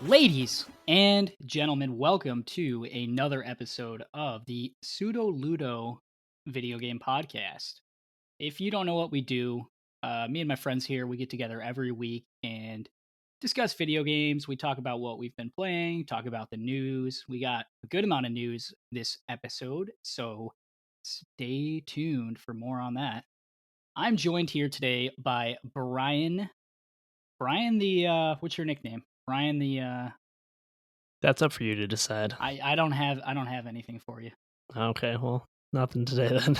Ladies and gentlemen, welcome to another episode of the Pseudo Ludo video game podcast. If you don't know what we do, me and my friends here, we get together every week and discuss video games. We talk about what we've been playing, talk about the news. We got a good amount of news this episode, so stay tuned for more on that. I'm joined here today by Brian. Brian the what's your nickname? Brian the That's up for you to decide. I don't have anything for you. Okay, well, nothing today then.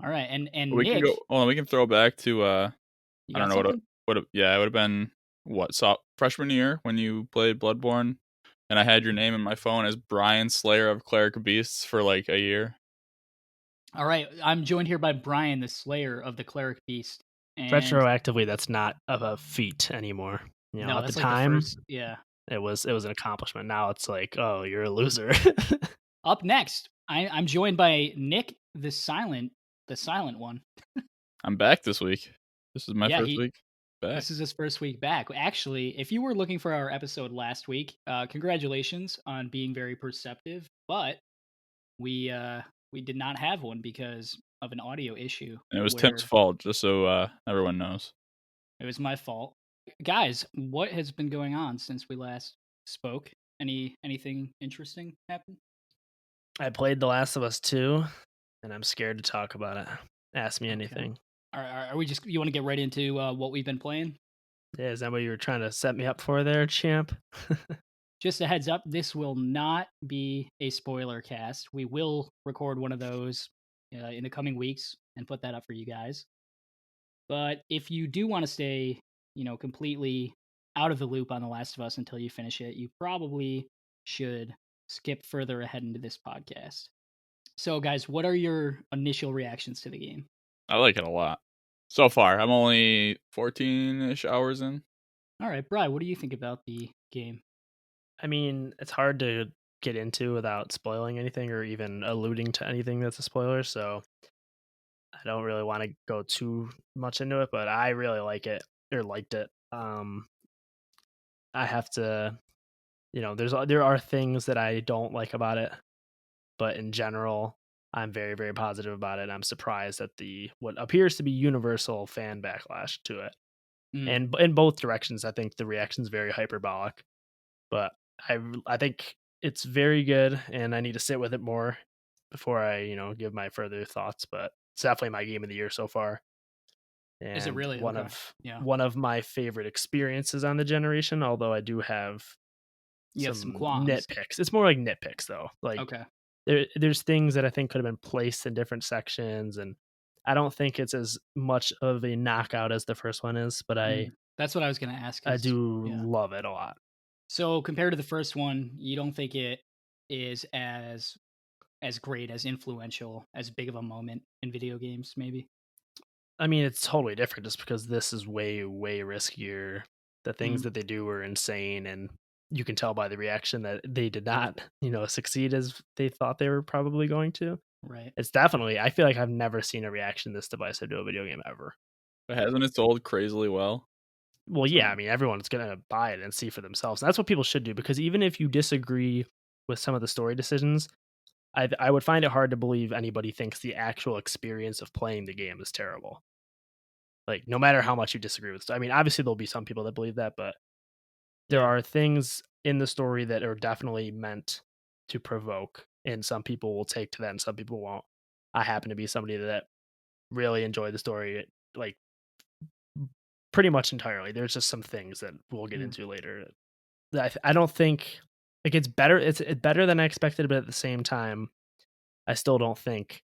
All right, and We can Nick, go. Hold on, we can throw back to you I got don't know something? yeah, it would have been freshman year when you played Bloodborne, and I had your name in my phone as Brian Slayer of Cleric Beasts for like a year. All right, I'm joined here by Brian, the Slayer of the Cleric Beast. And Retroactively, that's not a feat anymore. no, At that's the like time, the first, yeah. it was an accomplishment. Now it's like, oh, you're a loser. Up next, I'm joined by Nick, the silent one. I'm back this week. This is my Yeah, first week back. This is his first week back. Actually, if you were looking for our episode last week, congratulations on being very perceptive. But we did not have one because of an audio issue. And it was Tim's fault, just so everyone knows. It was my fault. Guys, what has been going on since we last spoke? Anything interesting happen? I played The Last of Us 2, and I'm scared to talk about it. Ask me anything. Are we just, you want to get right into what we've been playing? Yeah, is that what you were trying to set me up for there, champ? Just a heads up, this will not be a spoiler cast. We will record one of those in the coming weeks and put that up for you guys. But if you do want to stay, completely out of the loop on The Last of Us until you finish it, you probably should skip further ahead into this podcast. So, guys, what are your initial reactions to the game? I like it a lot. So far, I'm only 14-ish hours in. All right, Brian, what do you think about the game? I mean, it's hard to get into without spoiling anything or even alluding to anything that's a spoiler, so I don't really want to go too much into it, but I really liked it. I have to, there are things that I don't like about it, but in general, I'm very, very positive about it. I'm surprised at what appears to be universal fan backlash to it. And in both directions, I think the reaction's very hyperbolic, but I think it's very good, and I need to sit with it more before I, give my further thoughts, but it's definitely my game of the year so far. And is it really one of my favorite experiences on the generation, although I do have some qualms. nitpicks. It's more like nitpicks though. Like there's things that I think could have been placed in different sections, and I don't think it's as much of a knockout as the first one is, but that's what I was going to ask. I do love it a lot. So compared to the first one, you don't think it is as great, as influential, as big of a moment in video games, maybe? I mean, it's totally different just because this is way, way riskier. The things that they do are insane, and you can tell by the reaction that they did not, succeed as they thought they were probably going to. Right. It's definitely, I feel like I've never seen a reaction this divisive to a video game ever. But hasn't it sold crazily well? Well, yeah, I mean, everyone's going to buy it and see for themselves. And that's what people should do, because even if you disagree with some of the story decisions, I would find it hard to believe anybody thinks the actual experience of playing the game is terrible. Like, no matter how much you disagree with, I mean, obviously there'll be some people that believe that, but there are things in the story that are definitely meant to provoke, and some people will take to that and some people won't. I happen to be somebody that really enjoyed the story, like, pretty much entirely. There's just some things that we'll get into later. I don't think, like, it's better. It's better than I expected, but at the same time, I still don't think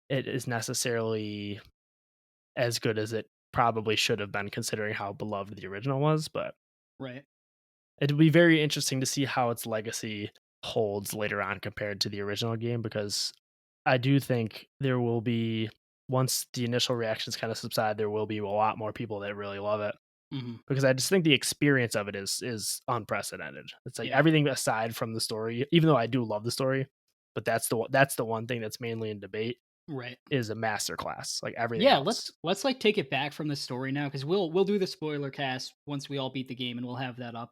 it is necessarily as good as it probably should have been, considering how beloved the original was. But right, it'll be very interesting to see how its legacy holds later on compared to the original game, because I do think there will be, once the initial reactions kind of subside, there will be a lot more people that really love it. Because I just think the experience of it is unprecedented. It's like everything aside from the story, even though I do love the story, but that's the one thing that's mainly in debate Right. is a masterclass. Like everything Yeah, else. let's like take it back from the story now because we'll do the spoiler cast once we all beat the game and we'll have that up.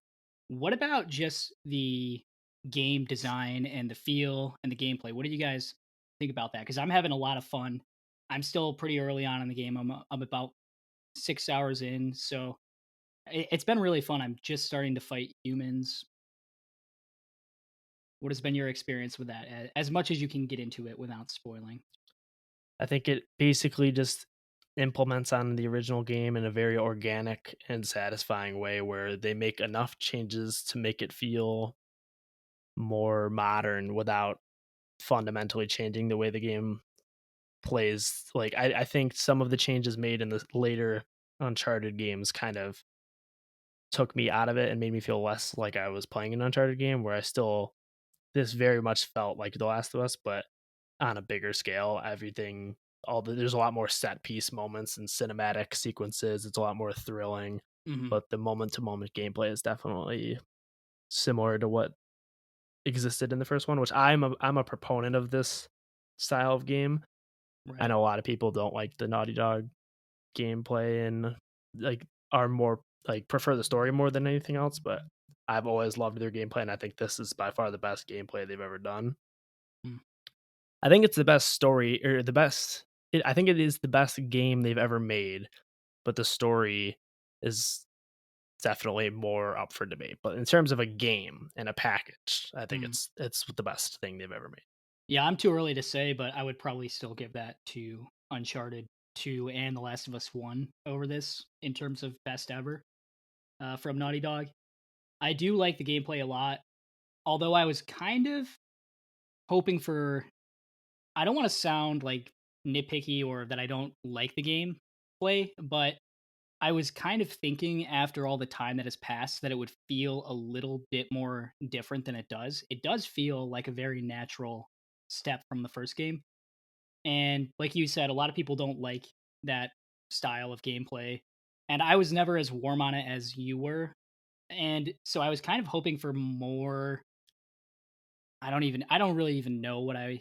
What about just the game design and the feel and the gameplay? What do you guys think about that? Because I'm having a lot of fun. I'm still pretty early on in the game. I'm about 6 hours in, so it's been really fun. I'm just starting to fight humans. What has been your experience with that? As much as you can get into it without spoiling. I think it basically just implements on the original game in a very organic and satisfying way where they make enough changes to make it feel more modern without fundamentally changing the way the game plays. Like I think some of the changes made in the later Uncharted games kind of took me out of it and made me feel less like I was playing an Uncharted game where I still this very much felt like The Last of Us, but on a bigger scale. Everything there's a lot more set piece moments and cinematic sequences. It's a lot more thrilling, Hmm. but the moment to moment gameplay is definitely similar to what existed in the first one, which I'm a proponent of this style of game. I Right. know a lot of people don't like the Naughty Dog gameplay and like are more like prefer the story more than anything else, but I've always loved their gameplay and I think this is by far the best gameplay they've ever done. Mm. I think it's the best story or the best I think it is the best game they've ever made, but the story is definitely more up for debate. But in terms of a game and a package, I think Mm. it's the best thing they've ever made. Yeah, I'm too early to say, but I would probably still give that to Uncharted 2 and The Last of Us 1 over this in terms of best ever from Naughty Dog. I do like the gameplay a lot, although I was kind of hoping for. I don't want to sound like nitpicky or that I don't like the game play, but I was kind of thinking after all the time that has passed that it would feel a little bit more different than it does. It does feel like a very natural step from the first game. And like you said, a lot of people don't like that style of gameplay. And I was never as warm on it as you were. And so I was kind of hoping for more. I don't really even know what I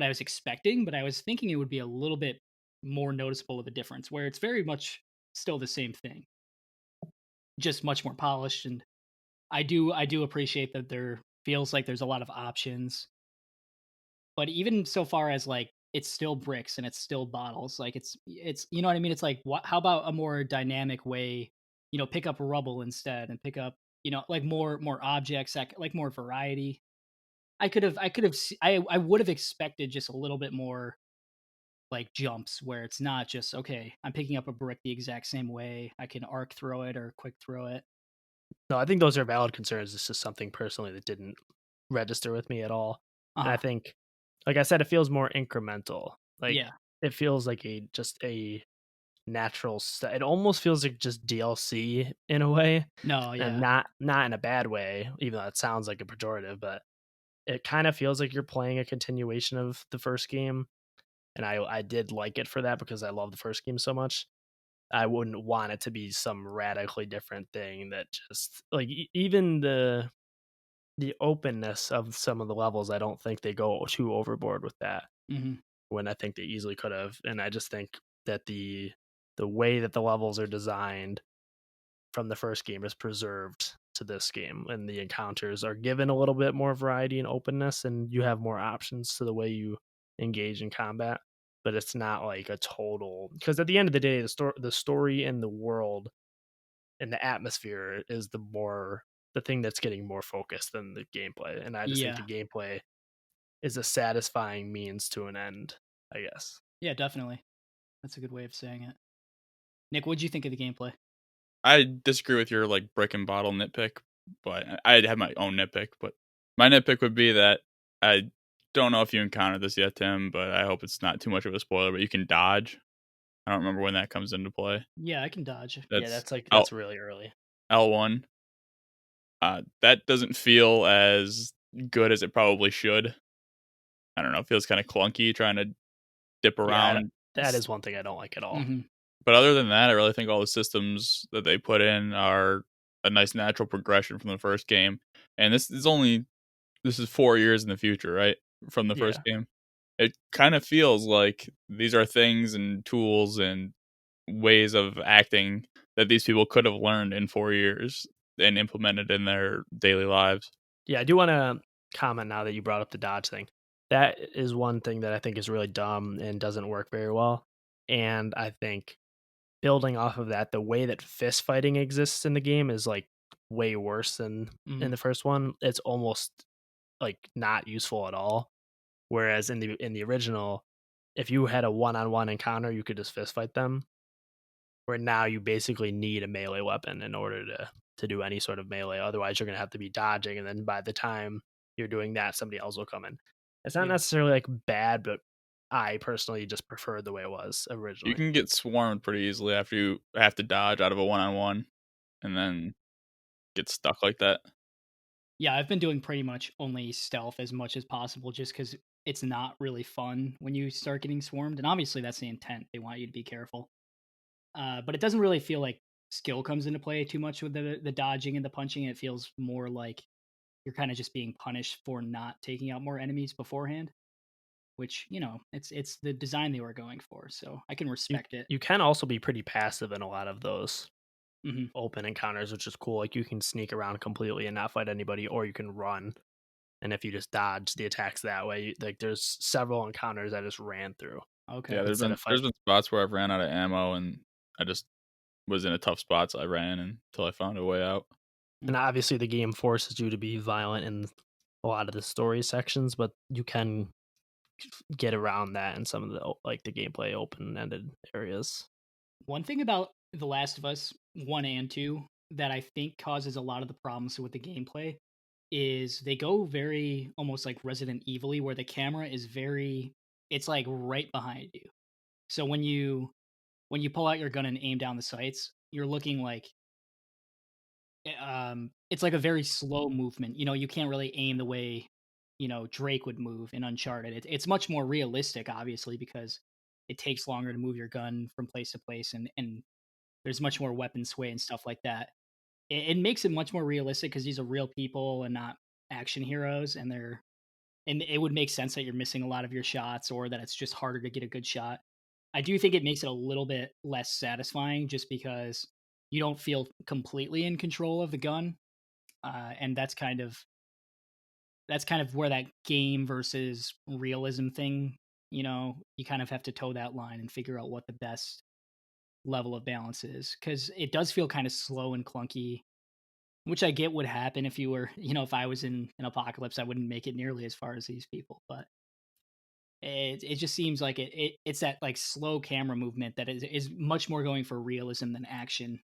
was expecting, but I was thinking it would be a little bit more noticeable of a difference where it's very much still the same thing, just much more polished. And I do appreciate that there feels like there's a lot of options. But even so far as like it's still bricks and it's still bottles, like it's you know what I mean? It's like how about a more dynamic way, pick up rubble instead and pick up, like more objects like more variety. I would have expected just a little bit more like jumps where it's not just okay, I'm picking up a brick the exact same way. I can arc throw it or quick throw it. No, I think those are valid concerns. It's just something personally that didn't register with me at all. And I Uh-huh. think, like I said, it feels more incremental. Like Yeah. it feels like a natural it almost feels like just DLC in a way, No, and yeah. not in a bad way, even though it sounds like a pejorative, but it kind of feels like you're playing a continuation of the first game, and I did like it for that because I love the first game so much. I wouldn't want it to be some radically different thing that just like even the openness of some of the levels, I don't think they go too overboard with that Mhm. when I think they easily could have. And I just think that the way that the levels are designed from the first game is preserved to this game, and the encounters are given a little bit more variety and openness, and you have more options to the way you engage in combat. But it's not like a total because at the end of the day, the story and the world and the atmosphere is the thing that's getting more focused than the gameplay. And I just think the Yeah. gameplay is a satisfying means to an end, I guess. Yeah, definitely. That's a good way of saying it. Nick, what'd you think of the gameplay? I disagree with your like brick and bottle nitpick, but I'd have my own nitpick. But my nitpick would be that I don't know if you encountered this yet, Tim, but I hope it's not too much of a spoiler. But you can dodge. I don't remember when that comes into play. Yeah, I can dodge. Yeah, That's that's really early. L1. That doesn't feel as good as it probably should. I don't know. It feels kind of clunky trying to dip Yeah, around. that is one thing I don't like at all. Mhm. But other than that, I really think all the systems that they put in are a nice natural progression from the first game. And this is 4 years in the future, right? from the first Yeah. game. It kind of feels like these are things and tools and ways of acting that these people could have learned in 4 years and implemented in their daily lives. Yeah, I do want to comment now that you brought up the dodge thing. That is one thing that I think is really dumb and doesn't work very well. And I think building off of that, the way that fist fighting exists in the game is like way worse than in Mhm. the first one. It's almost like not useful at all. Whereas in the original, if you had a one-on-one encounter, you could just fist fight them. Where now you basically need a melee weapon in order to do any sort of melee. Otherwise, you're gonna have to be dodging, and then by the time you're doing that, somebody else will come in. It's not Yeah. necessarily like bad, but I personally just prefer the way it was You originally. can get swarmed pretty easily after you have to dodge out of a one-on-one and then get stuck like that. Yeah, I've been doing pretty much only stealth as much as possible just because it's not really fun when you start getting swarmed, and obviously that's the intent. They want you to be careful. But it doesn't really feel like skill comes into play too much with the dodging and the punching. It feels more like you're kind of just being punished for not taking out more enemies beforehand, which, it's the design they were going for, so I can You respect it. you can also be pretty passive in a lot of those Mhm. open encounters, which is cool. Like you can sneak around completely and not fight anybody, or you can run. And if you just dodge the attacks that way, like there's several encounters I just ran through Okay. Yeah, instead of there's fight. been spots where I've ran out of ammo and I just was in a tough spot, so I ran until I found a way out. And Mm. obviously, the game forces you to be violent in a lot of the story sections, but you can get around that in some of the like the gameplay open ended areas. One thing about The Last of Us 1 and 2 that I think causes a lot of the problems with the gameplay is they go very almost like Resident Evil-y, where the camera is very it's like right behind you. So when you pull out your gun and aim down the sights, you're looking like it's like a very slow movement. You can't really aim the way, Drake would move in Uncharted. It's much more realistic, obviously, because it takes longer to move your gun from place to place, and there's much more weapon sway and stuff like that. It makes it much more realistic because these are real people and not action heroes, and it would make sense that you're missing a lot of your shots or that it's just harder to get a good shot. I do think it makes it a little bit less satisfying just because you don't feel completely in control of the gun, and that's kind of where that game versus realism thing. You kind of have to toe that line and figure out what the best level of balance is because it does feel kind of slow and clunky, which I get would happen if you were, if I was in an apocalypse, I wouldn't make it nearly as far as these people, but it just seems like it's that like slow camera movement that is much more going for realism than action.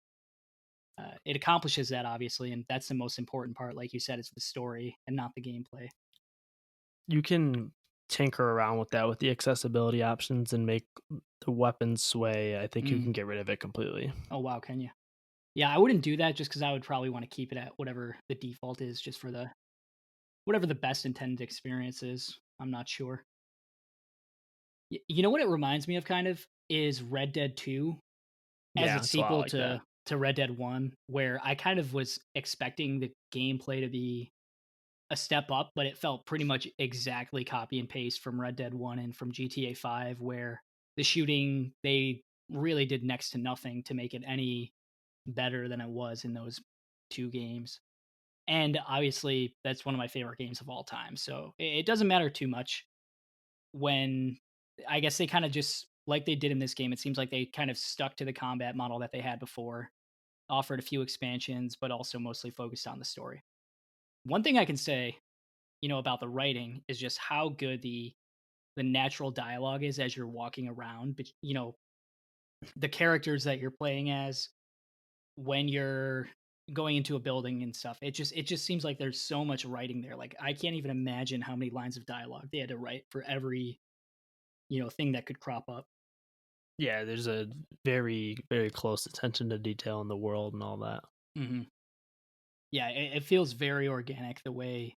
It accomplishes that obviously, and that's the most important part. Like you said, it's the story and not the gameplay. You can tinker around with that with the accessibility options and make the weapons sway. I think you Mm. can get rid of it completely. Oh wow, can you? Yeah, I wouldn't do that just because I would probably want to keep it at whatever the default is, just for the whatever the best intended experience is. I'm not sure. You know what it reminds me of kind of is Red Dead 2 as a Yeah, it's a lot sequel like that. to Red Dead 1, where I kind of was expecting the gameplay to be a step up, but it felt pretty much exactly copy and paste from Red Dead 1 and from GTA 5, where the shooting, they really did next to nothing to make it any better than it was in those two games. And obviously, that's one of my favorite games of all time. So it doesn't matter too much when I guess they kind of just like they did in this game. It seems like they kind of stuck to the combat model that they had before, offered a few expansions, but also mostly focused on the story. One thing I can say, about the writing is just how good the natural dialogue is as you're walking around. But the characters that you're playing as when you're going into a building and stuff. It just seems like there's so much writing there. Like I can't even imagine how many lines of dialogue they had to write for every thing that could crop up. Yeah, there's a very, very close attention to detail in the world and all that. Hmm. Yeah, it feels very organic the way,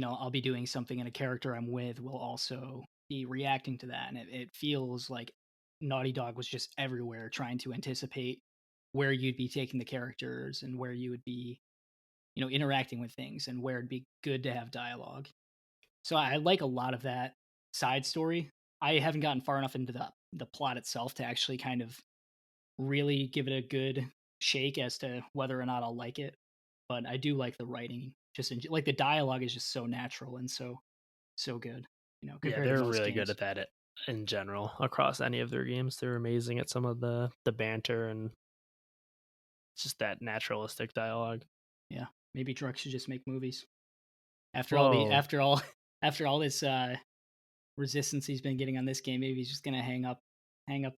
I'll be doing something and a character I'm with will also be reacting to that. And it feels like Naughty Dog was just everywhere trying to anticipate where you'd be taking the characters and where you would be, interacting with things and where it'd be good to have dialogue. So I like a lot of that side story. I haven't gotten far enough into the plot itself to actually kind of really give it a good shake as to whether or not I'll like it. But I do like the writing. Like the dialogue is just so natural and so good. Yeah, Compared to they're most really good games. at that in general across any of their games. They're amazing at some of the banter and just that naturalistic dialogue. Yeah, maybe Drux should just make movies. Whoa. After all this resistance he's been getting on this game, maybe he's just gonna hang up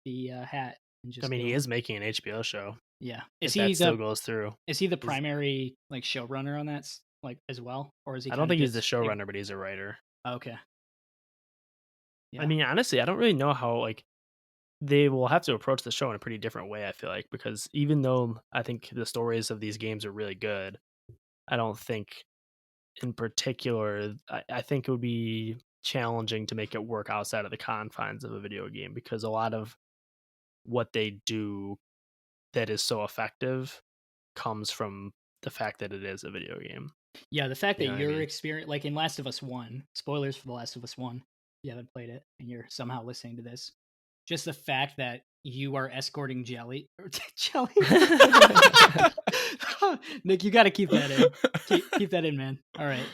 the hat and I just mean, he go. is making an HBO show. Yeah, If that still goes through. is he the He's primary like showrunner on that like as well, or is he I don't kind of think he's the just showrunner, but he's a writer. okay? I Yeah, mean, honestly, I don't really know how like they will have to approach the show in a pretty different way, I feel like, because even though I think the stories of these games are really good, I don't think in particular I think it would be challenging to make it work outside of the confines of a video game because a lot of what they do that is so effective comes from the fact that it is a video game. yeah. The fact You that know what I your mean? experience, like in Last of Us One, spoilers for The Last of Us One, if you haven't played it and you're somehow listening to this, just the fact that you are escorting Jelly, Jelly. Nick, you got to keep that in. Keep that in, man. All right.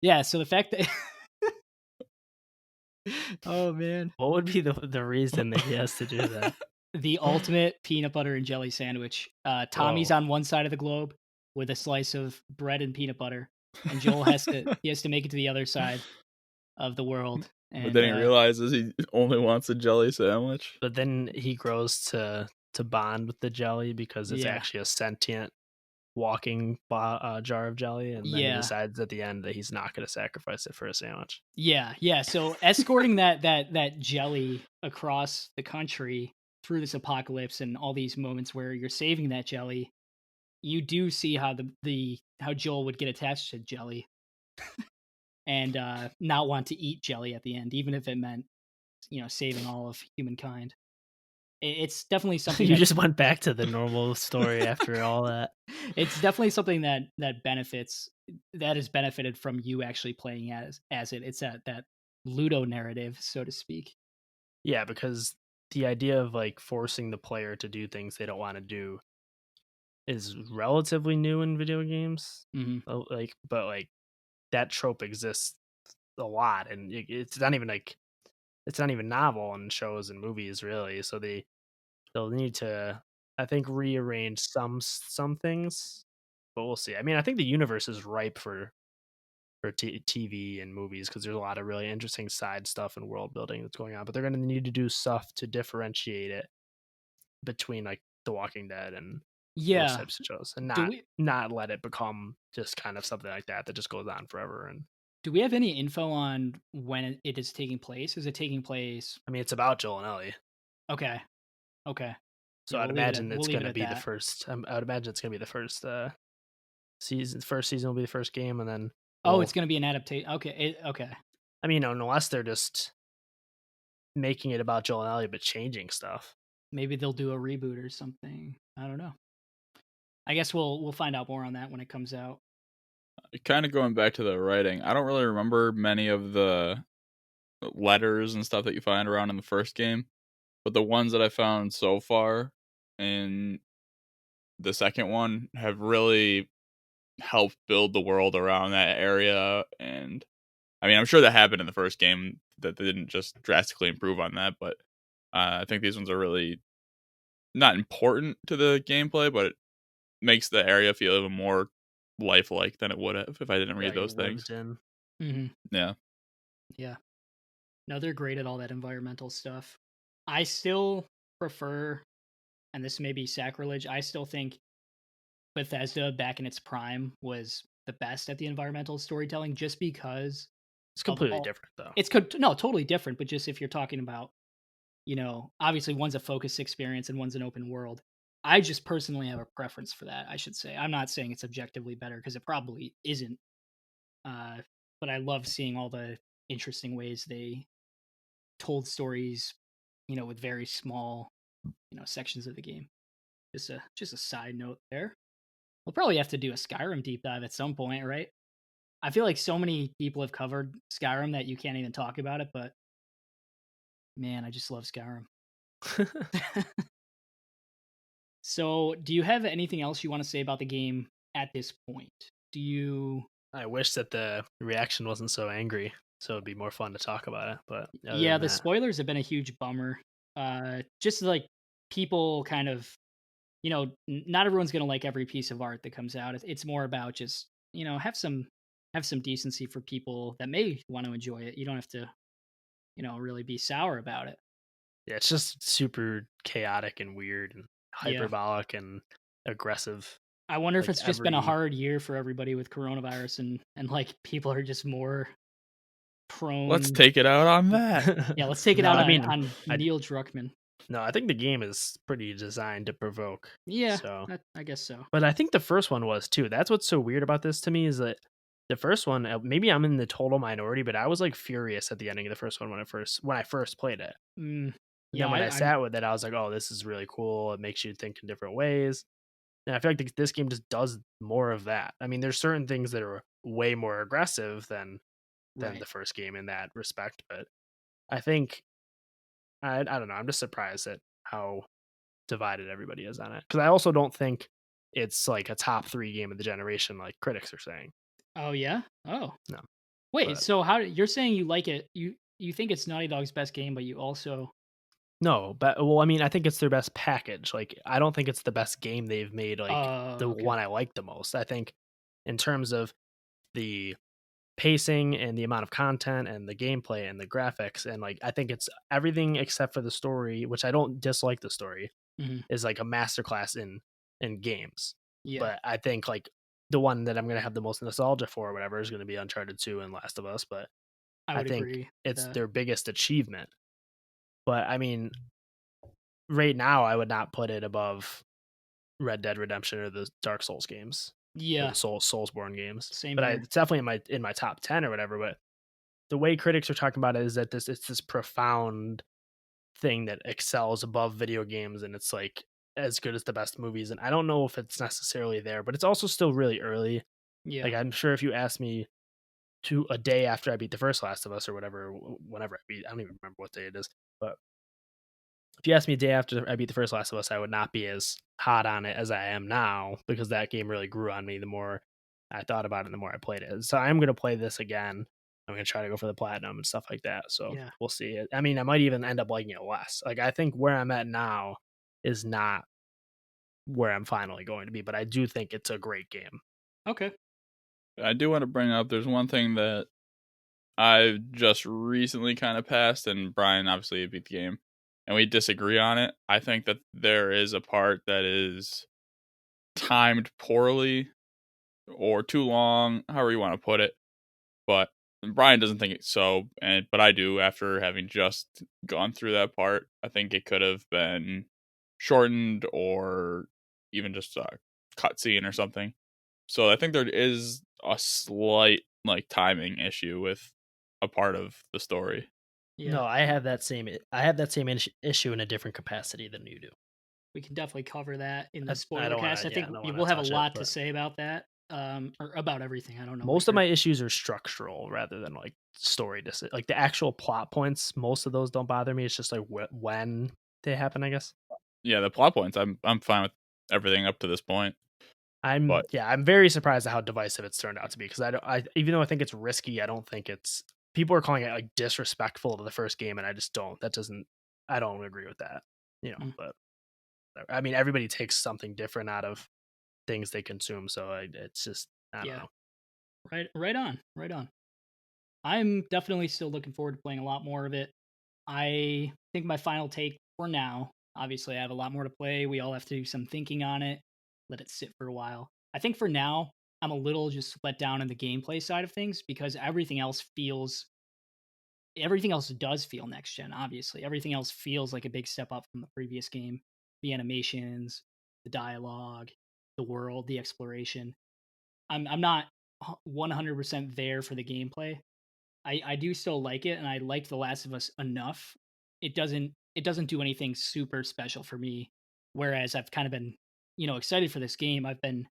Yeah. So the fact that, oh man, What would be the reason that he has to do that? the ultimate peanut butter and jelly sandwich. Tommy's Whoa. on one side of the globe with a slice of bread and peanut butter, and Joel has to make it to the other side of the world. But And then he realizes he only wants a jelly sandwich. But then he grows to bond with the jelly because it's yeah, actually a sentient walking jar of jelly, and then he yeah, decides at the end that he's not going to sacrifice it for a sandwich. yeah. So escorting that jelly across the country through this apocalypse and all these moments where you're saving that jelly, you do see how the how Joel would get attached to jelly and not want to eat jelly at the end, even if it meant saving all of humankind. It's definitely something You that just went back to the normal story after all that. it's definitely something that benefits that has benefited from you actually playing as it. It's that Ludo narrative, so to speak. Yeah, because the idea of like forcing the player to do things they don't want to do is relatively new in video games. Hmm. Like, but like that trope exists a lot, and it's not even like it's not even novel in shows and movies really. So they'll need to, I think, rearrange some things, but we'll see. I mean, I think the universe is ripe for TV and movies because there's a lot of really interesting side stuff and world building that's going on. But they're going to need to do stuff to differentiate it between like The Walking Dead and those Yeah. types of shows, and Do not we not let it become just kind of something like that that just goes on forever. And do we have any info on when it is taking place? Is it taking place? I mean, it's about Joel and Ellie, Okay. Okay. so Yeah, I'd imagine we'll it's leave going it to at be the that. first. I would imagine it's going to be the first season. First season will be the first game, and then Oh, it's we'll. going to be an adaptation. Okay. Okay. I mean, unless they're just making it about Joel and Ellie, but changing stuff. Maybe they'll do a reboot or something. I don't know. I guess we'll find out more on that when it comes out. Kind of going back to the writing, I don't really remember many of the letters and stuff that you find around in the first game, but the ones that I found so far in the second one have really helped build the world around that area. And I mean, I'm sure that happened in the first game, that they didn't just drastically improve on that, but I think these ones are really not important to the gameplay, but it makes the area feel even more lifelike than it would have if I didn't Yeah, read like those things. lived in. Hmm. Yeah. Yeah. No, they're great at all that environmental stuff. I still prefer, and this may be sacrilege, I still think Bethesda back in its prime was the best at the environmental storytelling just because It's of completely all different though. no, totally different, but just if you're talking about, obviously one's a focused experience and one's an open world. I just personally have a preference for that, I should say. I'm not saying it's objectively better because it probably isn't. Uh, but I love seeing all the interesting ways they told stories, with very small, sections of the game. Just a side note there. We'll probably have to do a Skyrim deep dive at some point, right? I feel like so many people have covered Skyrim that you can't even talk about it, but man, I just love Skyrim. So, do you have anything else you want to say about the game at this point? Do you I wish that the reaction wasn't so angry, so it'd be more fun to talk about it. But other Yeah, than the that, spoilers have been a huge bummer. Just like people kind of, not everyone's gonna like every piece of art that comes out. It's more about just have some decency for people that may want to enjoy it. You don't have to, really be sour about it. yeah, it's just super chaotic and weird and Yeah, hyperbolic and aggressive. I wonder if Like it's just been a every hard year for everybody with coronavirus, and like people are just more Let's prone. take it out on that. Yeah, let's take it no, out I on mean, I Neil Druckmann. no, I think the game is pretty designed to provoke. Yeah, So, I guess so. but I think the first one was too. That's what's so weird about this to me is that the first one, maybe I'm in the total minority, but I was like furious at the ending of the first one when I first played it. Mm, And yeah, then when I I'm sat with it, I was like, "Oh, this is really cool. It makes you think in different ways." And I feel like this game just does more of that. I mean, there's certain things that are way more aggressive than right. the first game in that respect, but I think I don't know. I'm just surprised at how divided everybody is on it because I also don't think it's like a top 3 game of the generation like critics are saying. Oh yeah. Oh No, wait. but So how you're saying you like it? You think it's Naughty Dog's best game, but you also no, but well, I mean, I think it's their best package. Like, I don't think it's the best game they've made. Like the okay. one I like the most. I think in terms of the pacing and the amount of content and the gameplay and the graphics and like I think it's everything except for the story, which I don't dislike the story, Hmm. is like a masterclass in games. Yeah, But I think like the one that I'm gonna have the most nostalgia for or whatever is gonna be Uncharted 2 and Last of Us. But I I would think agree with it's that. their biggest achievement. But I mean, right now I would not put it above Red Dead Redemption or the Dark Souls games or Yeah, the Soulsborne games. same But here. it's definitely in my top 10 or whatever. But the way critics are talking about it is that it's this profound thing that excels above video games and it's like as good as the best movies. And I don't know if it's necessarily there, but it's also still really early. Yeah. Like I'm sure if you asked me to a day after I beat the first Last of Us or whatever, whenever I beat, I don't even remember what day it is, but if you asked me a day after I beat the first Last of Us, I would not be as hot on it as I am now because that game really grew on me the more I thought about it, the more I played it. So I'm going to play this again. I'm going to try to go for the platinum and stuff like that. So Yeah. we'll see. I mean, I might even end up liking it less. Like, I think where I'm at now is not where I'm finally going to be, but I do think it's a great game. Okay. I do want to bring up there's one thing that I just recently kind of passed, and Brian obviously beat the game, and we disagree on it. I think that there is a part that is timed poorly or too long, however you want to put it. But Brian doesn't think it's so, and but I do after having just gone through that part. I think it could have been shortened or even just a cutscene or something. So I think there is a slight like timing issue with a part of the story. Yeah. No, I have that same issue in a different capacity than you do. We can definitely cover that in the I spoiler don't want cast. to, I yeah, think I don't we want to will have a touch it, lot to but say about that, or about everything. I don't know what most of you're. my issues are structural rather than like story like the actual plot points. Most of those don't bother me. It's just like when they happen, I guess. Yeah, the plot points. I'm fine with everything up to this point, but I'm very surprised at how divisive it's turned out to be because I even though I think it's risky, I don't think it's people are calling it like disrespectful to the first game, and I just don't. I don't agree with that. Mm, But I mean, everybody takes something different out of things they consume, so it's just I don't yeah. know. Right on. Right on. I'm definitely still looking forward to playing a lot more of it. I think my final take for now, obviously, I have a lot more to play. We all have to do some thinking on it, let it sit for a while. I think for now, I'm a little just let down in the gameplay side of things because everything else does feel next gen, obviously. Everything else feels like a big step up from the previous game. The animations, the dialogue, the world, the exploration. I'm not 100% there for the gameplay. I do still like it, and I like The Last of Us enough. It doesn't do anything super special for me. Whereas I've kind of been, excited for this game. I've been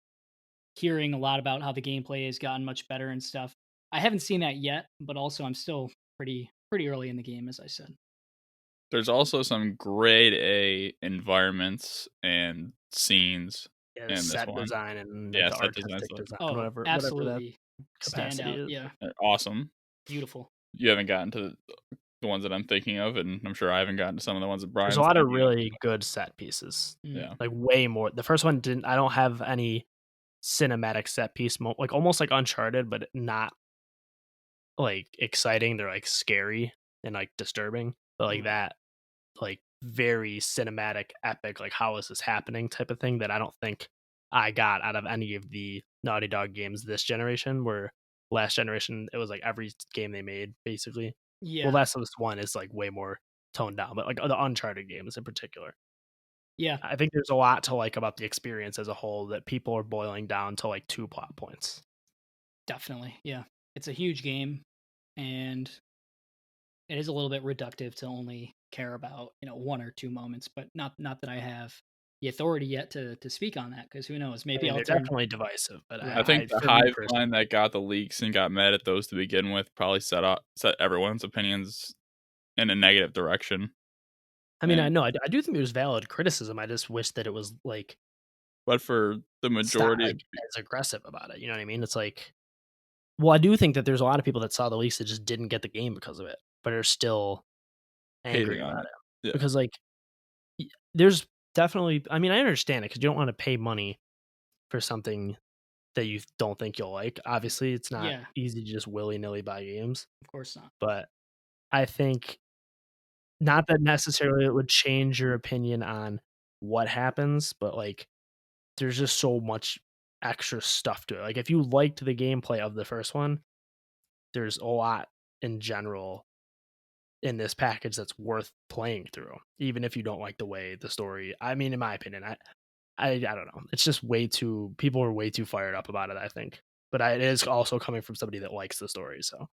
hearing a lot about how the gameplay has gotten much better and stuff. I haven't seen that yet, but also I'm still pretty early in the game, as I said. There's also some grade A environments and scenes Yeah, the in this set one. design and like Yeah, the set design artistic stuff. design, Oh, whatever that absolutely, capacity standout. is. Yeah, They're awesome. beautiful. You haven't gotten to the ones that I'm thinking of, and I'm sure I haven't gotten to some of the ones that There's a Brian's lot of thinking of. really good set pieces. Mm. Yeah. Like way more. The first one didn't. I don't have any cinematic set piece, like almost like Uncharted, but not like exciting. They're like scary and like disturbing, but like Right. that, like very cinematic, epic, like how is this happening type of thing that I don't think I got out of any of the Naughty Dog games this generation. Where last generation it was like every game they made basically. Well, Yeah, Last of Us One is like way more toned down, but like the Uncharted games in particular, yeah, I think there's a lot to like about the experience as a whole that people are boiling down to like two plot points. definitely. Yeah, it's a huge game, and it is a little bit reductive to only care about one or two moments. But not that I have the authority yet to speak on that, because who knows? I Maybe mean, I'll they're turn definitely divisive, but I right. think the for me hive personally, mind that got the leaks and got mad at those to begin with probably set everyone's opinions in a negative direction. I mean, I And know I do think there's valid criticism. I just wish that it was like but for the stop majority of like as aggressive about it. You know what I mean? It's like, well, I do think that there's a lot of people that saw the leaks that just didn't get the game because of it, but are still angry hating on about it, it yeah, because like there's definitely. I mean, I understand it because you don't want to pay money for something that you don't think you'll like. Obviously, it's not Yeah, easy to just willy nilly buy games, of course not. but I think not that necessarily it would change your opinion on what happens, but like there's just so much extra stuff to it. Like if you liked the gameplay of the first one, there's a lot in general in this package that's worth playing through, even if you don't like the way the story. I mean, in my opinion, I don't know. It's just way too people are way too fired up about it, I think. But it is also coming from somebody that likes the story, so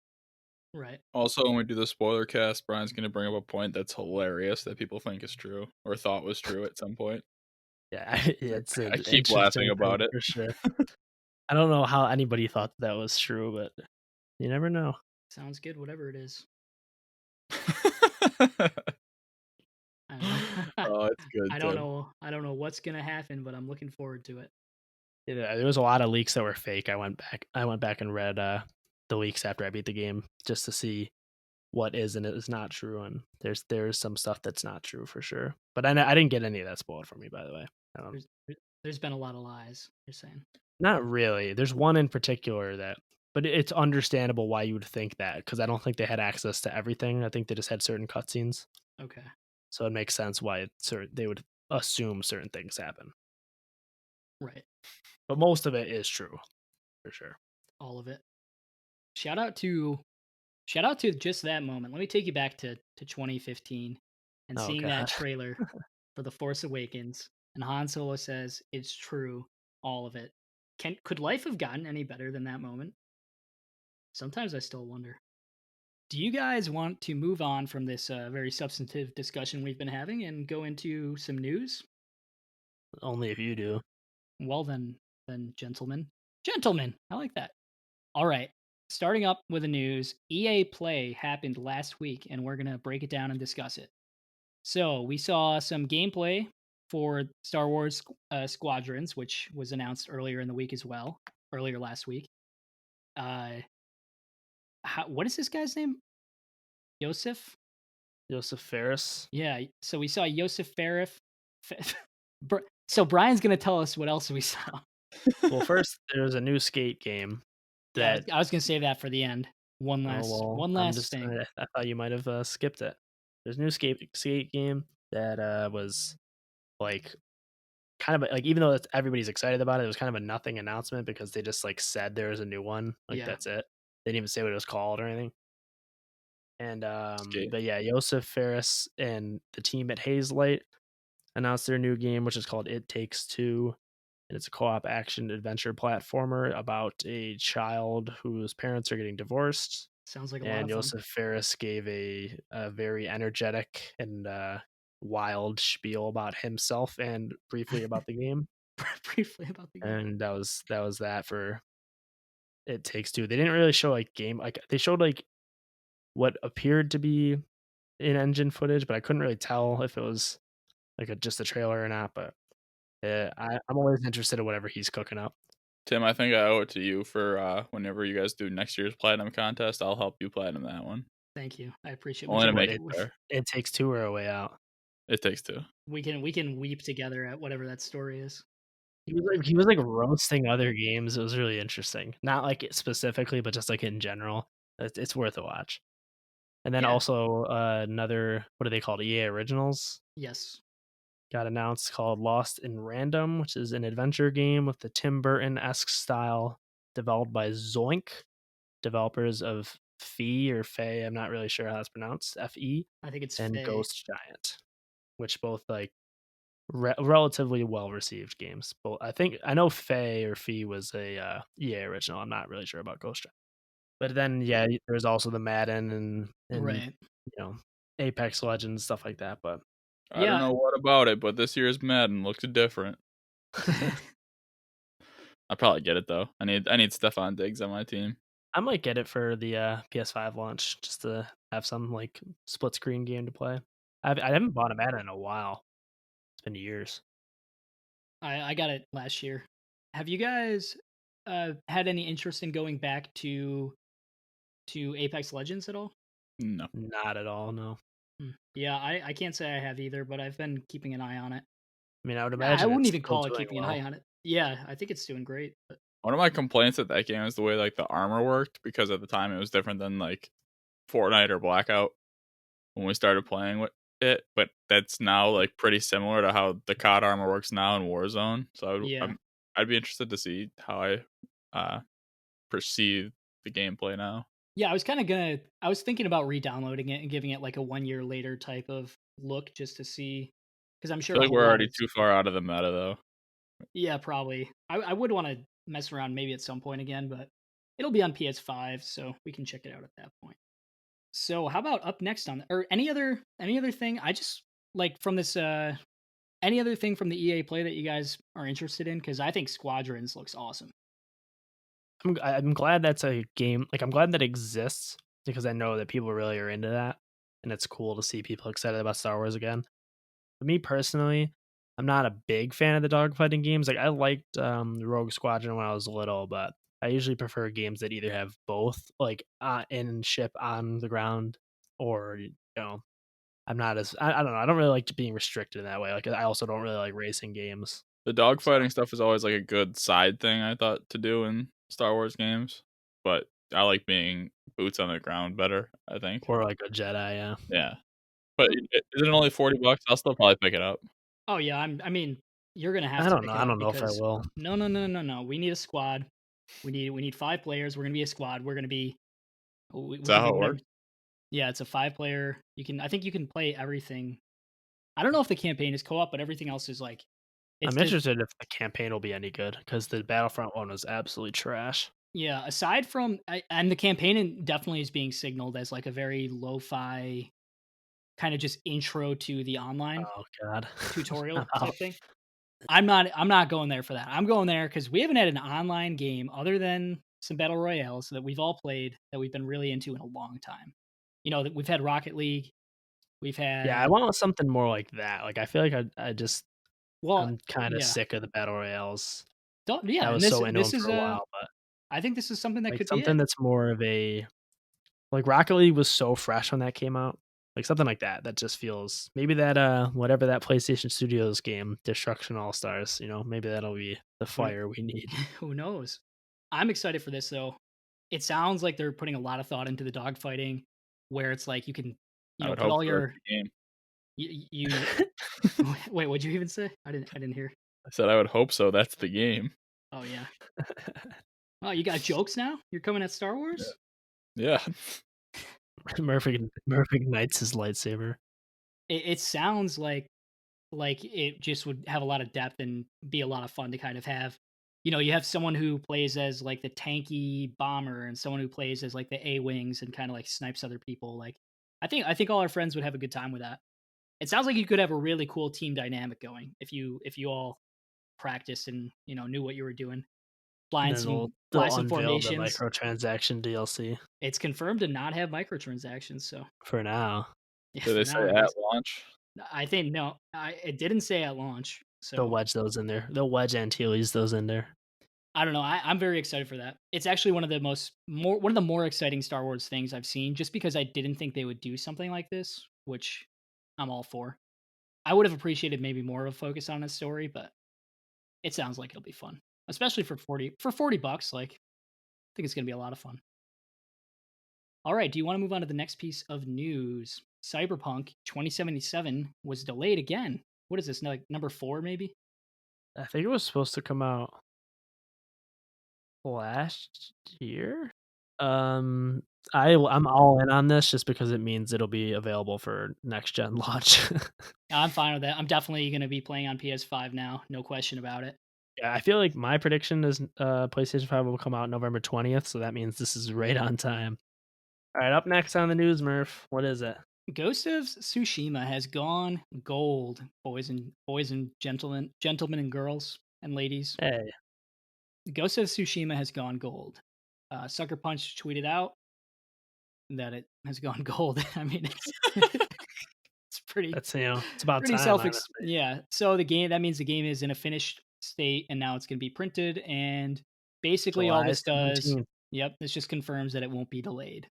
Right. also, when we do the spoiler cast, Brian's gonna bring up a point that's hilarious that people think is true or thought was true at some point. yeah, it's I an keep laughing interesting thing about it. for sure. I don't know how anybody thought that was true, but you never know. Sounds good, whatever it is. I don't know. Oh, it's good, I don't Tim. know. I don't know what's gonna happen, but I'm looking forward to it. Yeah, there was a lot of leaks that were fake. I went back and read the leaks after I beat the game just to see what is and is not true. And there's some stuff that's not true for sure. But I didn't get any of that spoiled for me, by the way. There's there's been a lot of lies. You're saying. Not really. There's one in particular that, but it's understandable why you would think that because I don't think they had access to everything. I think they just had certain cutscenes, Okay. so it makes sense why they would assume certain things happen. Right. But most of it is true for sure. All of it. Shout out to shout out to just that moment. Let me take you back to 2015 and Oh seeing that god. trailer for The Force Awakens, and Han Solo says it's true, all of it. Could life have gotten any better than that moment? Sometimes I still wonder. Do you guys want to move on from this very substantive discussion we've been having and go into some news? Only if you do. Well then, gentlemen, I like that. All right, starting up with the news. EA Play happened last week, and we're gonna break it down and discuss it. So we saw some gameplay for Star Wars Squadrons, which was announced earlier in the week as well, earlier last week. Uh, what is this guy's name? Yosef? Joseph Ferris. Yeah. So we saw Yosef Farif. So Brian's gonna tell us what else we saw. Well, first there's a new skate game Yeah, that. I was gonna save that for the end. Oh well, One I'm last just. thing. I thought you might have skipped it. There's a new skate game that was like kind of like even though everybody's excited about it, it was kind of a nothing announcement because they just like said there was a new one. Like Yeah, that's it. They didn't even say what it was called or anything. And Skate. but yeah, Joseph Ferris and the team at Hazelight announced their new game, which is called It Takes Two, and it's a co-op action adventure platformer about a child whose parents are getting divorced. sounds like a lot And of fun. Joseph Ferris gave a very energetic and wild spiel about himself and briefly about the game. Briefly about the game. And that was that for It Takes Two. They didn't really show like game like they showed like what appeared to be in-engine footage, but I couldn't really tell if it was like just a trailer or not. But I'm always interested in whatever he's cooking up. Tim, I think I owe it to you for whenever you guys do next year's platinum contest. I'll help you platinum that one. Thank you. I appreciate. We Only to can What make it fair. It Takes Two or A Way Out? It Takes Two. we can weep together at whatever that story is. He was like roasting other games. It was really interesting. Not like it specifically, but just like in general. It's worth a watch. And then Yeah. also another, what are they called? EA Originals Yes. got announced, called Lost in Random, which is an adventure game with the Tim Burton-esque style, developed by Zoink, developers of Fee or Fey, I'm not really sure how it's pronounced, FE, I think it's and Faye. Ghost Giant, which both like relatively well received games. But I know Fey or Fee was a EA original. I'm not really sure about Ghost Giant. But then yeah, there's also the Madden and Right. Apex Legends, stuff like that. But I don't Yeah. know what about it, but this year's Madden looks different. I probably get it though. I need Stefan Diggs on my team. I might get it for the PS5 launch just to have some like split screen game to play. I haven't bought a Madden in a while. It's been years. I got it last year. Have you guys had any interest in going back to Apex Legends at all? No. Not at all, no. Yeah, I can't say I have either, but I've been keeping an eye on it. I mean, I would I imagine wouldn't it's even still call it doing keeping an eye well. on it. Yeah, I think it's doing great. But One of my complaints at that game is the way like the armor worked, because at the time it was different than like Fortnite or Blackout when we started playing with it. But that's now like pretty similar to how the COD armor works now in Warzone. So yeah, I'd be interested to see how I uh, perceive the gameplay now. yeah, I was thinking about re-downloading it and giving it like a 1 year later type of look just to see, because I'm I sure feel a like whole we're lot already is. too far out of the meta though. Yeah, probably. I would want to mess around maybe at some point again, but it'll be on PS5, so we can check it out at that point. So how about up next on or any other thing? I just like from this any other thing from the EA Play that you guys are interested in? Because I think Squadrons looks awesome. I'm glad that's a game. Like I'm glad that exists because I know that people really are into that, and it's cool to see people excited about Star Wars again. For me personally, I'm not a big fan of the dogfighting games. Like I liked Rogue Squadron when I was little, but I usually prefer games that either have both, like in ship on the ground, or I'm not as I don't know. I don't really like being restricted in that way. Like I also don't really like racing games. The So dogfighting stuff is always like a good side thing I thought to do in Star Wars games, but I like being boots on the ground better, I think. or like a Jedi, yeah. Yeah. But is it only $40? I'll still probably pick it up. Oh yeah, I mean, you're gonna have I to don't know. pick it I up don't know if I because will. no. We need a squad. We need 5 players. We're gonna be a squad. We're gonna be Is we that can how be it works? members. Yeah, it's a 5 player. I think you can play everything. I don't know if the campaign is co-op, but everything else is like it's I'm just interested if the campaign will be any good because the Battlefront one was absolutely trash. yeah. Aside from and the campaign definitely is being signaled as like a very lo-fi kind of just intro to the online Oh god. I'm tutorial out. type thing. I'm not going there for that. I'm going there because we haven't had an online game other than some battle royales that we've all played that we've been really into in a long time. That we've had Rocket League, we've Yeah, I had want something more like that. Like I feel like well, I'm kind of yeah, sick of the battle royales. yeah, I and was this so into them this is for a while, but I think this is something that like could be something it. that's more of a like Rocket League was so fresh when that came out. Like something like that that just feels maybe that whatever that PlayStation Studios game, Destruction All Stars, maybe that'll be the Who, fire we need. who knows? I'm excited for this though. It sounds like they're putting a lot of thought into the dogfighting, where it's like you can, I would put hope all so. That's your the game. you. Wait, what'd you even say? I didn't hear. I said I would hope so. That's the game. Oh yeah. Oh, you got jokes now? You're coming at Star Wars? Yeah. Murphy ignites his lightsaber. It sounds like it just would have a lot of depth and be a lot of fun to kind of have. You have someone who plays as like the tanky bomber and someone who plays as like the A wings and kind of like snipes other people. Like I think all our friends would have a good time with that. It sounds like you could have a really cool team dynamic going if you all practiced and knew what you were doing. flying then some fly they'll some unveil the formations. microtransaction DLC It's confirmed to not have microtransactions, so for now. yeah, Did for they now say at at least. launch? I think no, it didn't say at launch, They'll so wedge those in there. They'll wedge Antilles those in there. I don't know. I'm very excited for that. It's actually one of the one of the more exciting Star Wars things I've seen, just because I didn't think they would do something like this, which I'm all for. I would have appreciated maybe more of a focus on this story, but it sounds like it'll be fun, especially for $40. Like, I think it's gonna be a lot of fun. All right, do you want to move on to the next piece of news? Cyberpunk 2077 was delayed again. What is this? Like number 4, maybe? I think it was supposed to come out last year. Um, I'm all in on this just because it means it'll be available for next gen launch. I'm fine with that. I'm definitely gonna be playing on PS5 now, no question about it. Yeah, I feel like my prediction is PlayStation 5 will come out November 20th, so that means this is right on time. All right, up next on the news, Murph. What is it? Ghost of Tsushima has gone gold, boys and gentlemen and girls and ladies. Hey, Ghost of Tsushima has gone gold. Sucker Punch tweeted out that it has gone gold. I mean, it's it's pretty that's it's about pretty time, honestly. yeah. So that means the game is in a finished state and now it's going to be printed, and basically all July this does, 17th, yep, this just confirms that it won't be delayed.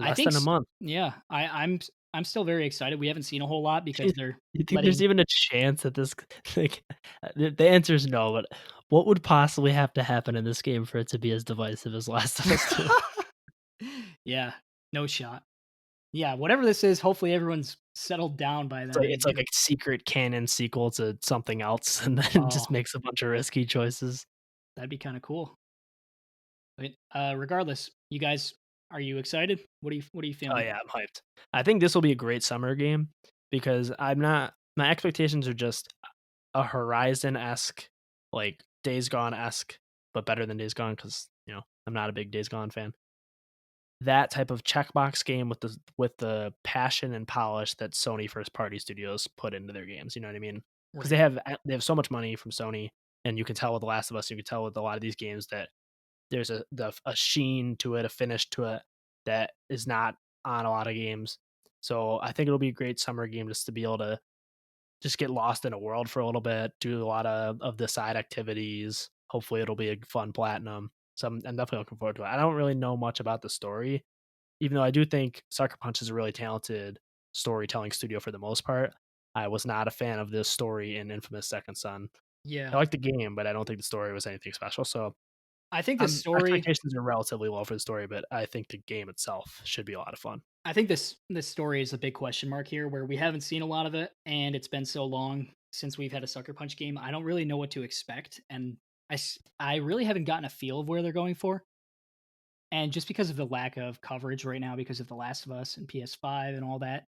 I less think than a month. yeah, I'm still very excited. We haven't seen a whole lot because they're You think there's letting even a chance that this like the answer is no, but what would possibly have to happen in this game for it to be as divisive as Last of Us 2? yeah, no shot. Yeah, whatever this is, hopefully everyone's settled down by then It's and like can a secret canon sequel to something else, and then oh, just makes a bunch of risky choices. that'd be kinda cool. But, regardless, you guys, are you excited? What are you Oh feeling? yeah, I'm hyped. I think this will be a great summer game because I'm not my expectations are just a Horizon esque, like Days Gone esque, but better than Days Gone because I'm not a big Days Gone fan. That type of checkbox game with the passion and polish that Sony first party studios put into their games. You know what I mean? Because Right. they have so much money from Sony, and you can tell with The Last of Us, you can tell with a lot of these games that there's a sheen to it, a finish to it that is not on a lot of games. So I think it'll be a great summer game just to be able to just get lost in a world for a little bit, do a lot of the side activities. Hopefully, it'll be a fun platinum. So I'm definitely looking forward to it. I don't really know much about the story, even though I do think Sucker Punch is a really talented storytelling studio for the most part. I was not a fan of this story in Infamous Second Son. I Yeah. like the game, but I don't think the story was anything special. So I think the story expectations are relatively low for the story, but I think the game itself should be a lot of fun. I think this story is a big question mark here, where we haven't seen a lot of it, and it's been so long since we've had a Sucker Punch game. I don't really know what to expect, and I really haven't gotten a feel of where they're going for. And just because of the lack of coverage right now, because of The Last of Us and PS5 and all that,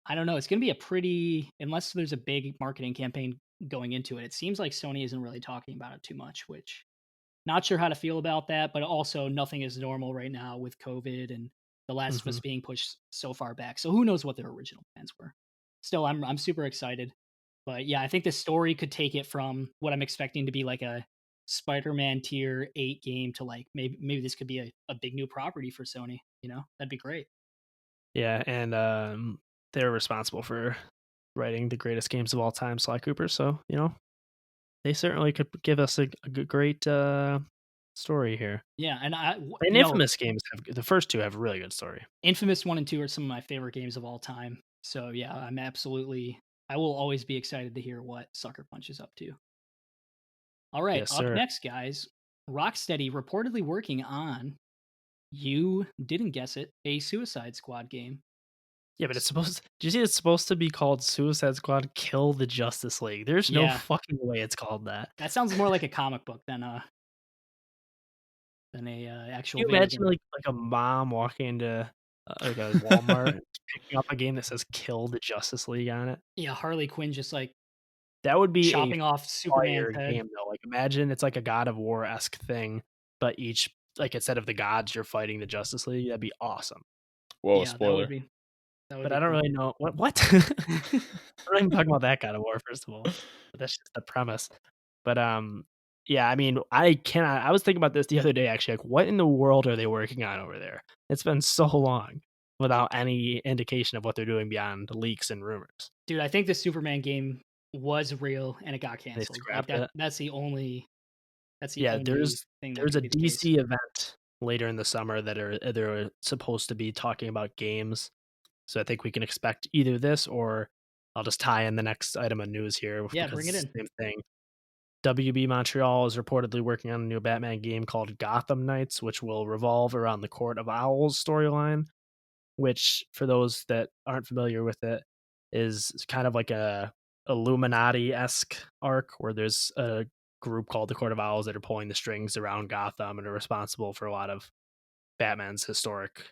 I don't know. It's going to be a pretty, unless there's a big marketing campaign going into it. It seems like Sony isn't really talking about it too much, which not sure how to feel about that, but also nothing is normal right now with COVID and The Last of Us Hmm. being pushed so far back. So who knows what their original plans were. Still, I'm super excited. But yeah, I think the story could take it from what I'm expecting to be like a Spider-Man tier 8 game to like maybe this could be a big new property for Sony, you know? That'd be great. Yeah, and they're responsible for writing the greatest games of all time, Sly Cooper. So they certainly could give us a great story here. Yeah, and And Infamous games have the first two have a really good story. Infamous 1 and 2 are some of my favorite games of all time. So yeah, I will always be excited to hear what Sucker Punch is up to. All right, Yes, up sir. next, guys. Rocksteady reportedly working on, you didn't guess it, a Suicide Squad game. Yeah, but it's supposed. Do you see? It's supposed to be called Suicide Squad: Kill the Justice League. There's no Yeah, fucking way it's called that. that sounds more like a comic book than a Can actual you video imagine game. like a mom walking into like a Walmart, and picking up a game that says "Kill the Justice League" on it? Yeah, Harley Quinn just like That would be a chopping off Superman's fire head. game though. Like imagine it's like a God of War esque thing, but each like instead of the gods, you're fighting the Justice League. That'd be awesome. Whoa, Yeah, spoiler. that would But be I don't cool. really know what. We're not even talking about that God of War, first of all. But that's just the premise. But Yeah, I mean, I cannot. I was thinking about this the other day, actually. Like, what in the world are they working on over there? It's been so long without any indication of what they're doing beyond leaks and rumors. Dude, I think the Superman game was real and it got They canceled. Like scrapped it. that's the Yeah, only thing that there's a could be the case. DC event later in the summer that are they're supposed to be talking about games. So I think we can expect either this or I'll just tie in the next item of news here Yeah, because bring it it's in. the same thing. WB Montreal is reportedly working on a new Batman game called Gotham Knights, which will revolve around the Court of Owls storyline, which, for those that aren't familiar with it, is kind of like a Illuminati-esque arc where there's a group called the Court of Owls that are pulling the strings around Gotham and are responsible for a lot of Batman's historic.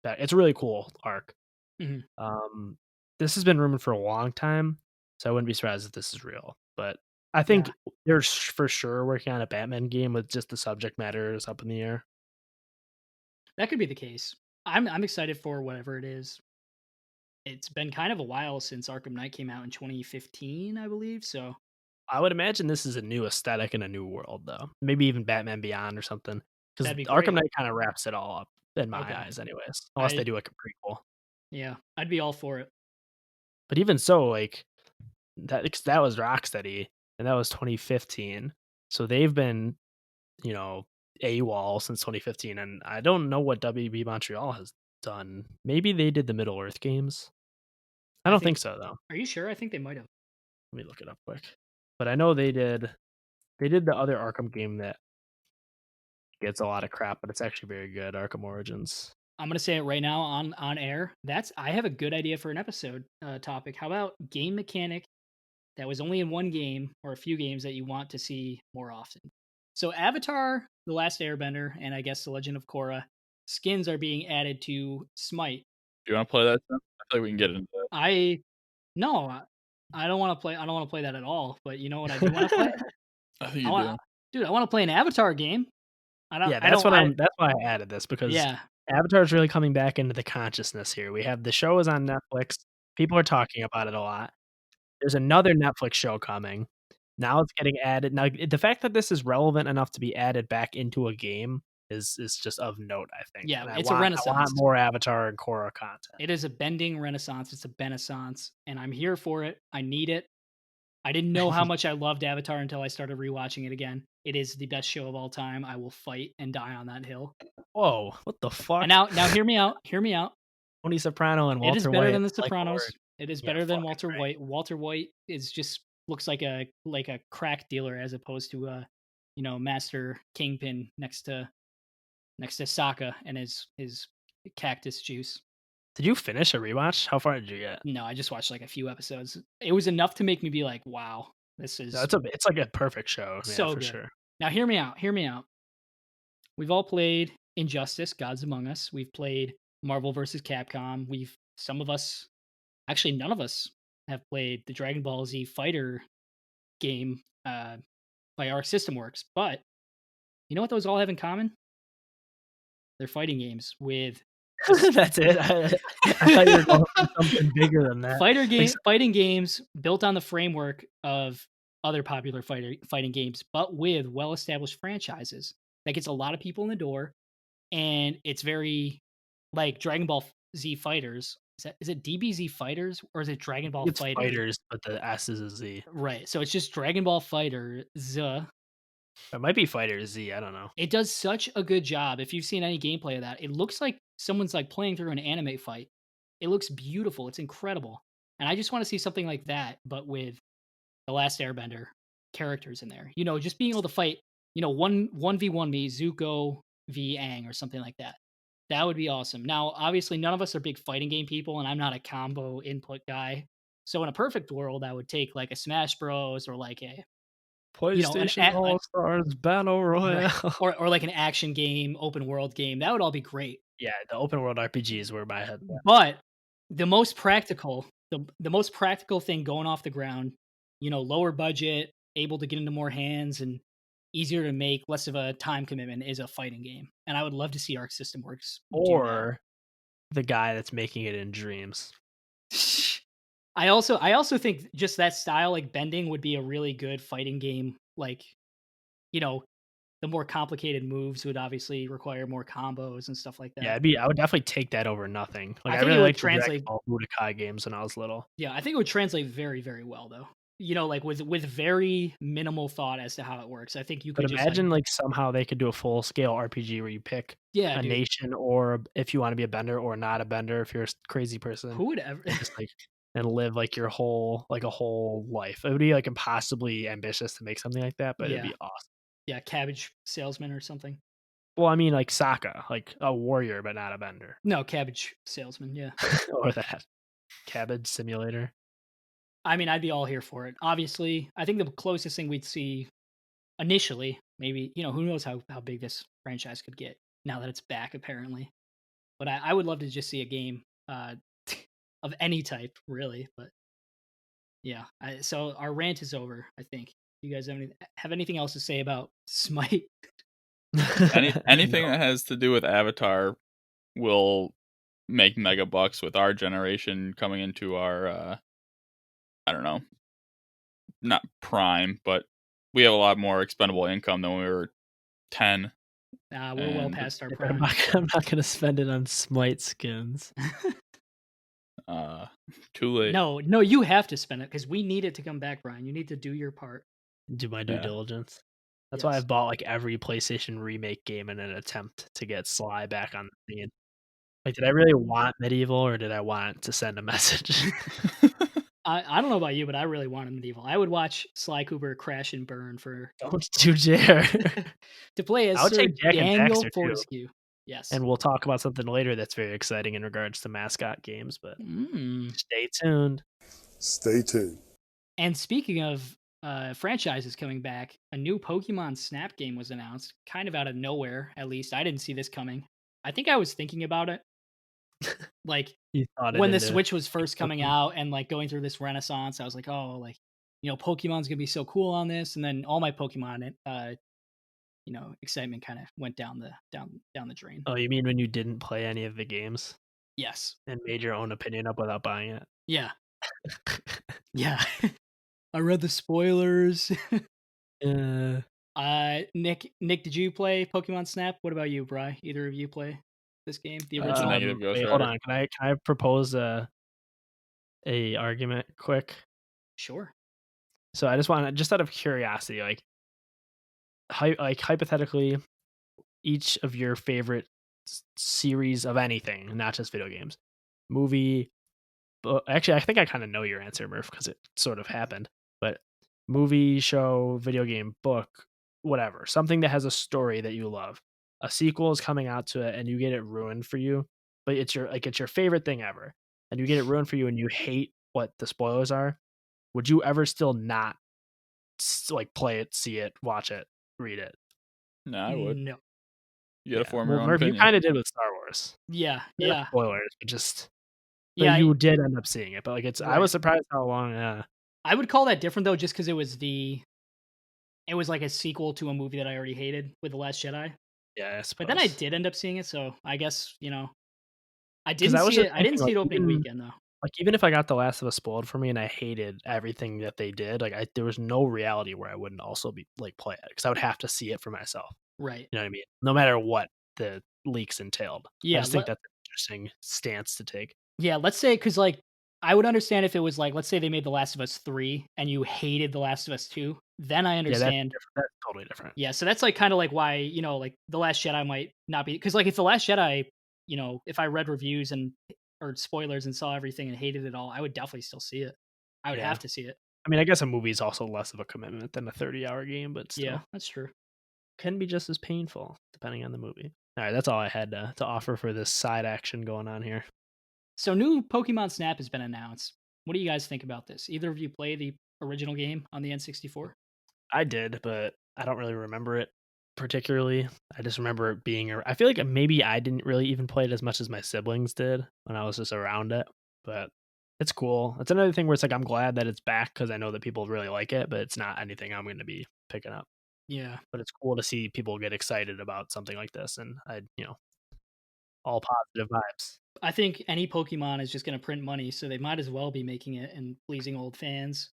It's a really cool arc. Mhm. Um, this has been rumored for a long time, so I wouldn't be surprised if this is real. But I Yeah, think they're for sure working on a Batman game with just the subject matter is up in the air. that could be the case. I'm excited for whatever it is. It's been kind of a while since Arkham Knight came out in 2015, I believe. So I would imagine this is a new aesthetic and a new world, though. Maybe even Batman Beyond or something. Because that'd be Arkham great. Knight kind of wraps it all up in my Okay. eyes, anyways. Unless they I do like a prequel. Yeah, I'd be all for it. But even so, like that, 'cause that was Rocksteady, and that was 2015. So they've been, you know, AWOL since 2015, and I don't know what WB Montreal has done. Maybe they did the Middle Earth games. I I don't think think so though. Are you sure? I think they might have. Let me look it up quick. But I know they did. They did the other Arkham game that gets a lot of crap, but it's actually very good. Arkham Origins. I'm gonna say it right now on air. I have a good idea for an episode topic. How about game mechanic that was only in one game or a few games that you want to see more often? So Avatar, The Last Airbender, and I guess The Legend of Korra skins are being added to Smite. Do you want to play that? Stuff? I feel like we can get into that. I no, I don't want to play. I don't want to play that at all. But you know what I do want to play? I think I you want, do. dude. I want to play an Avatar game. I don't. Yeah, I don't. I that's why I added this because Yeah. Avatar is really coming back into the consciousness here. We have the show is on Netflix. People are talking about it a lot. There's another Netflix show coming. Now it's getting added. Now the fact that this is relevant enough to be added back into a game is just of note, I think. Yeah. And It's a I want renaissance. more Avatar and Korra content. It is a bending renaissance. It's a benaissance, and I'm here for it. I need it. I didn't know how much I loved Avatar until I started rewatching it again. It is the best show of all time. I will fight and die on that hill. Whoa, what the And fuck? now hear me out. Hear me out. Tony Soprano and It is Walter better White than The like a word. Sopranos. It is Yeah, better than fucking Walter right. White. Walter White is just looks like a crack dealer as opposed to a master kingpin next to Sokka and his cactus juice. Did you finish a rewatch? How far did you get? No, I just watched like a few episodes. It was enough to make me be like, "Wow, this No, is it's like a perfect show. Yeah, so for good." sure. Now hear me out. Hear me out. We've all played Injustice, Gods Among Us. We've played Marvel vs. Capcom. Some of us, actually none of us have played the Dragon Ball Z Fighter game by Arc System Works. But you know what those all have in common? They're fighting games with That's it. I thought you were going for something bigger than that. Like, fighting games built on the framework of other popular fighting games, but with well-established franchises that gets a lot of people in the door, and it's very like Dragon Ball Z Fighters. Is it DBZ Fighters or is it Dragon Ball it's Fighter? fighters, but the S is a Z. Right. So it's just Dragon Ball Fighter Z. It might be Fighter Z. I don't know. It does such a good job. If you've seen any gameplay of that, it looks like someone's like playing through an anime fight. It looks beautiful. It's incredible. And I just want to see something like that, but with the Last Airbender characters in there. Just being able to fight, 1v1 me, Zuko v Aang or something like that. That would be awesome. Now, obviously, none of us are big fighting game people, and I'm not a combo input guy. So in a perfect world, I would take like a Smash Bros. Or like a PlayStation All Stars Battle right, Royale. or like an action game, open world game. That would all be great. Yeah, the open world RPGs were my head. But the most practical thing going off the ground, lower budget, able to get into more hands and easier to make, less of a time commitment is a fighting game. And I would love to see Arc System Works do Or the guy that's making it in Dreams. that. I also think just that style, like bending, would be a really good fighting game, like the more complicated moves would obviously require more combos and stuff like Yeah, that. I would definitely take that over nothing. Like, I I think it really would liked the Dragon translate Ball Budokai games when I was little. Yeah, I think it would translate very, very well though. Like with very minimal thought as to how it works. I think you But could just like imagine, like, somehow they could do a full-scale RPG where you pick yeah, a dude. nation or if you wanna be a bender or not a bender if you're a crazy person, Who would ever and just, like and live, like, your whole like, a whole life. It would be, like, impossibly ambitious to make something like that, but it'd Yeah. be awesome. Yeah, cabbage salesman or something. Well, I mean, like, Sokka, like, a warrior, but not a bender. No, cabbage salesman, yeah. Or that. Cabbage Simulator. I mean, I'd be all here for it. Obviously, I think the closest thing we'd see initially, maybe, who knows how big this franchise could get now that it's back apparently. But I would love to just see a game of any type, really. But yeah, so our rant is over. I think. You guys have anything else to say about Smite? Anything No. that has to do with Avatar will make mega bucks with our generation coming into our I don't know, not prime, but we have a lot more expendable income than when we were 10 We're well and past our Yeah, but I'm prime. not I'm not gonna spend it on Smite skins. uh too late. No, you have to spend it because we need it to come back, Brian. You need to do your part. Do my due Yeah. diligence. That's why Yes. I've bought, like, every PlayStation remake game in an attempt to get Sly back on the scene. Like, did I really want Medieval or did I want to send a message? I don't know about you, but I really want a medieval. I would watch Sly Cooper crash and burn for Don't you dare. to play as I would Sir take Jak and Daniel Daxter too, Fortescue. Yes. and we'll talk about something later that's very exciting in regards to mascot games, but Mm. stay tuned. Stay tuned. And speaking of franchises coming back, a new Pokemon Snap game was announced, kind of out of nowhere. At least I didn't see this coming. I think I was thinking about it, like You thought it when the into Switch was first coming existence. out and like going through this renaissance. I was like, oh, like Pokemon's gonna be so cool on this, and then all my Pokemon, excitement kind of went down the drain. Oh, you mean when you didn't play any of the games Yes. and made your own opinion up without buying it? Yeah. Yeah. I read the spoilers. Uh, Nick, did you play Pokemon Snap? What about you, Bri? Either of you play this game, the That's a original? negative Ghost wait, hold Rider. on. Can I propose a argument quick? Sure. So I just want to, just out of curiosity, like, hypothetically, each of your favorite series of anything, not just video games, movie. But actually, I think I kind of know your answer, Murph, because it sort of happened. But movie, show, video game, book, whatever, something that has a story that you love. A sequel is coming out to it, and you get it ruined for you. But it's your favorite thing ever, and you get it ruined for you, and you hate what the spoilers are. Would you ever still not like play it, see it, watch it, read it? No, I would. No. You gotta Yeah. form Well, your own Murph, you opinion. kind of did with Star Wars. Yeah. Not Yeah. spoilers, but just but Yeah. you did end up seeing it. But like I was Right. surprised how long. I would call that different though, just because it was like a sequel to a movie that I already hated with The Last Jedi. Yeah, I But then I suppose. did end up seeing it, so I guess I Because didn't I was see just it. I didn't thinking, see it opening weekend though. even if I got The Last of Us spoiled for me and I hated everything that they did, like there was no reality where I wouldn't also be like play it because I would have to see it for myself. Right. You know what I mean? No matter what the leaks entailed. I Yeah. just think that's an interesting stance to take. Yeah, let's say because like I would understand if it was like, let's say they made The Last of Us 3 and you hated The Last of Us 2, then I Yeah, that's understand. different. That's totally different. Yeah, so that's like kind of like why, like The Last Jedi might not be because like if The Last Jedi, if I read reviews and or spoilers and saw everything and hated it all, I would definitely still see it. I would Yeah. have to see it. I mean, I guess a movie is also less of a commitment than a 30-hour game, but Yeah, still that's true. can be just as painful depending on the movie. All right, that's all I had to offer for this side action going on here. So new Pokemon Snap has been announced. What do you guys think about this? Either of you play the original game on the N64? I did, but I don't really remember it particularly. I just remember it being. I feel like maybe I didn't really even play it as much as my siblings did when I was just around it. But it's cool. It's another thing where it's like I'm glad that it's back because I know that people really like it, but it's not anything I'm going to be picking up. Yeah. But it's cool to see people get excited about something like this, and all positive vibes. I think any Pokemon is just going to print money, so they might as well be making it and pleasing old fans.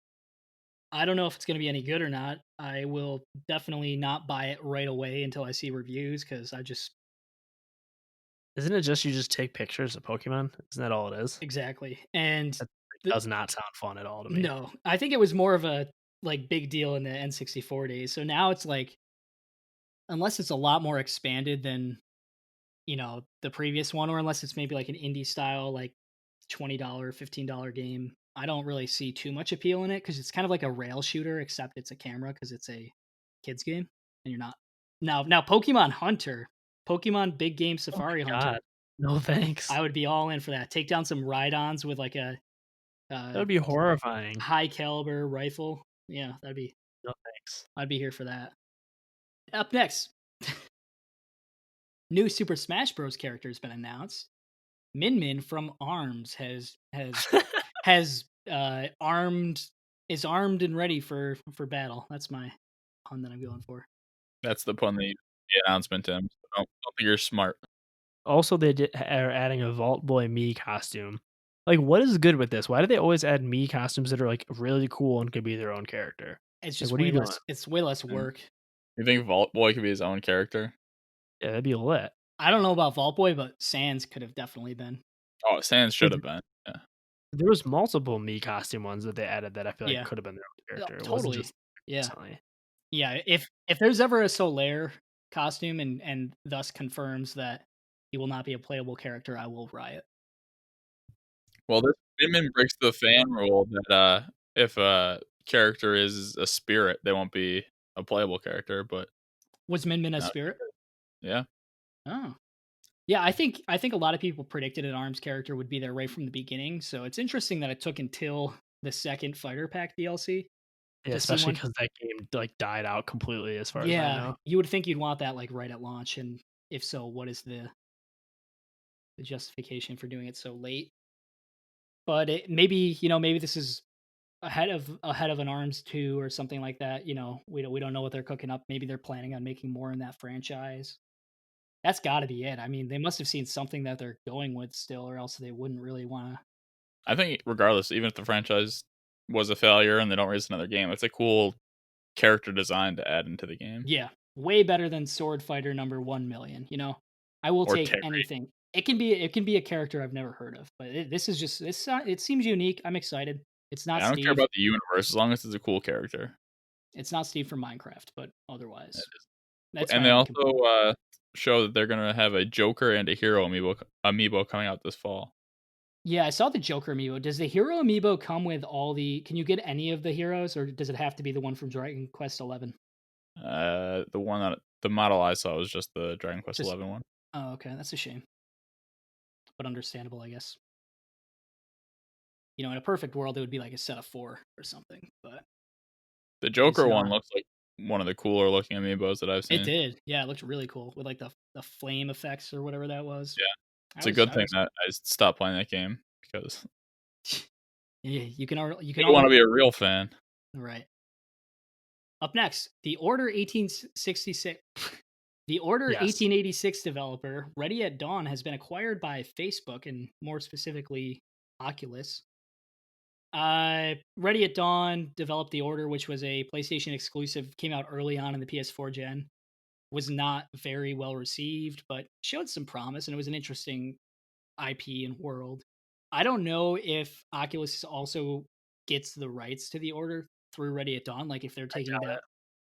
I don't know if it's gonna be any good or not. I will definitely not buy it right away until I see reviews because I just Isn't it just you just take pictures of Pokemon? Isn't that all it is? exactly. And That the does not sound fun at all to me. no, I think it was more of a like big deal in the N64 days. So now it's like unless it's a lot more expanded than the previous one, or unless it's maybe like an indie style, like $20, $15 game. I don't really see too much appeal in it because it's kind of like a rail shooter, except it's a camera because it's a kids game, and you're not. Now, Pokemon Hunter, Pokemon Big Game Oh my Safari god. Hunter. No, thanks. I would be all in for that. Take down some Rhydons with like a That uh, would be horrifying. high caliber rifle. Yeah, that'd be. No, thanks. I'd be here for that. Up next, new Super Smash Bros. Character has been announced. Min Min from Arms has armed is armed and ready for battle. That's my pun that I'm going for. That's the pun they used in the announcement, Tim. So don't think you're smart. Also, are adding a Vault Boy Mii costume. Like, what is good with this? Why do they always add Mii costumes that are, like, really cool and could be their own character? It's Like, just what are you doing? way less Mm. work. You think Vault Boy could be his own character? Yeah, that'd be lit. I don't know about Vault Boy, but Sans could have definitely been. Oh, Sans should Like, have been. Yeah. there was multiple Mii costume ones that they added that I feel like Yeah. could have been their own No, character. It wasn't totally. just Yeah. recently. Yeah. If there's ever a Solaire costume and thus confirms that he will not be a playable character, I will riot. Well, this Min breaks the fan rule that if a character is a spirit, they won't be a playable character. But Was Min Min a no, spirit? yeah, Oh. Yeah, I think a lot of people predicted an Arms character would be there right from the beginning. So it's interesting that it took until the second Fighter Pack DLC Yeah, to see especially one. because that game, like, died out completely as far as I Yeah, know. you would think you'd want that like right at launch, and if so, what is the justification for doing it so late? But maybe this is ahead of an Arms 2 or something like that. We don't know what they're cooking up. Maybe they're planning on making more in that franchise. That's got to be it. I mean, they must have seen something that they're going with still, or else they wouldn't really want to. I think regardless, even if the franchise was a failure and they don't release another game, it's a cool character design to add into the game. Yeah, way better than Sword Fighter number 1,000,000. I will Or take Terry. anything. It can be a character I've never heard of, but this is just this. It seems unique. I'm excited. It's not I don't care Steve. about the universe as long as it's a cool character. It's not Steve from Minecraft, but otherwise, It is. that's And my they only also complaint. show that they're gonna have a Joker and a Hero amiibo coming out this fall. Yeah, I saw the Joker amiibo. Does the hero amiibo come with all the? Can you get any of the heroes, or does it have to be the one from Dragon Quest 11? The model I saw was just the Dragon Quest Just 11 one. oh, okay, that's a shame, but understandable, I guess. In a perfect world, it would be like a set of 4 or something, but The it's Joker one not. looks like one of the cooler looking amiibos that I've It seen. did. Yeah, it looked really cool with like the flame effects or whatever that was. Yeah, I it's a was good I thing was that I stopped playing that game because yeah, you can you want to only be a real fan. right. Up next, the Order 1866 The Order Yes. 1886 developer Ready at Dawn has been acquired by Facebook and more specifically Oculus. Ready at Dawn developed The Order, which was a PlayStation exclusive, came out early on in the PS4 gen. Was not very well received, but showed some promise, and it was an interesting IP and world. I don't know if Oculus also gets the rights to the Order through Ready at Dawn. Like if they're I taking doubt that,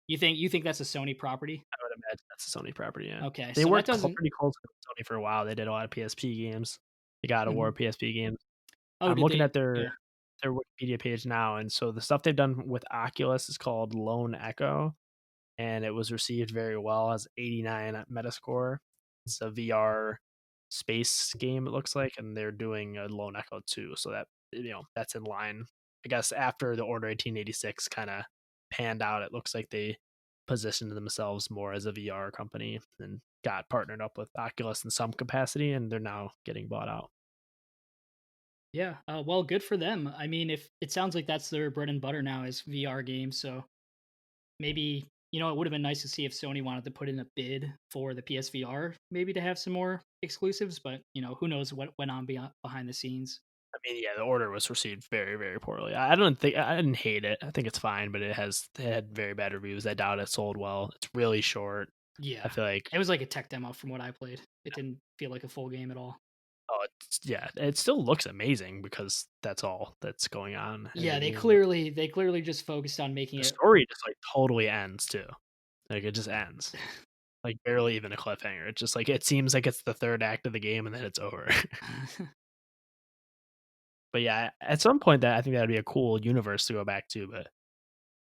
it. you think that's a Sony property? I would imagine that's a Sony property, yeah. Okay, They so that worked doesn't. pretty close with Sony for a while. They did a lot of PSP games. They God of War Mhm. PSP games. Oh, I'm did looking they? at their Yeah. their Wikipedia page now, and so the stuff they've done with Oculus is called Lone Echo, and it was received very well as 89 at Metascore. It's a VR space game, it looks like, and they're doing a Lone Echo 2, so that's in line. I guess after the Order 1886 kind of panned out, it looks like they positioned themselves more as a VR company and got partnered up with Oculus in some capacity, and they're now getting bought out. Yeah. Well, good for them. I mean, if it sounds like that's their bread and butter now is VR games, so maybe it would have been nice to see if Sony wanted to put in a bid for the PSVR, maybe to have some more exclusives. But who knows what went on behind the scenes. I mean, yeah, the order was received very, very poorly. I didn't hate it. I think it's fine, but it had very bad reviews. I doubt it sold well. It's really short. I Yeah. feel like It was like a tech demo from what I played. It didn't feel like a full game at all. it still looks amazing because that's all that's going on in the Yeah, game. But they clearly just focused on making the it. story just like totally ends too. Like it just ends. Like barely even a cliffhanger. It just like it seems like it's the third act of the game and then it's over. But yeah, at some point that I think that'd be a cool universe to go back to, but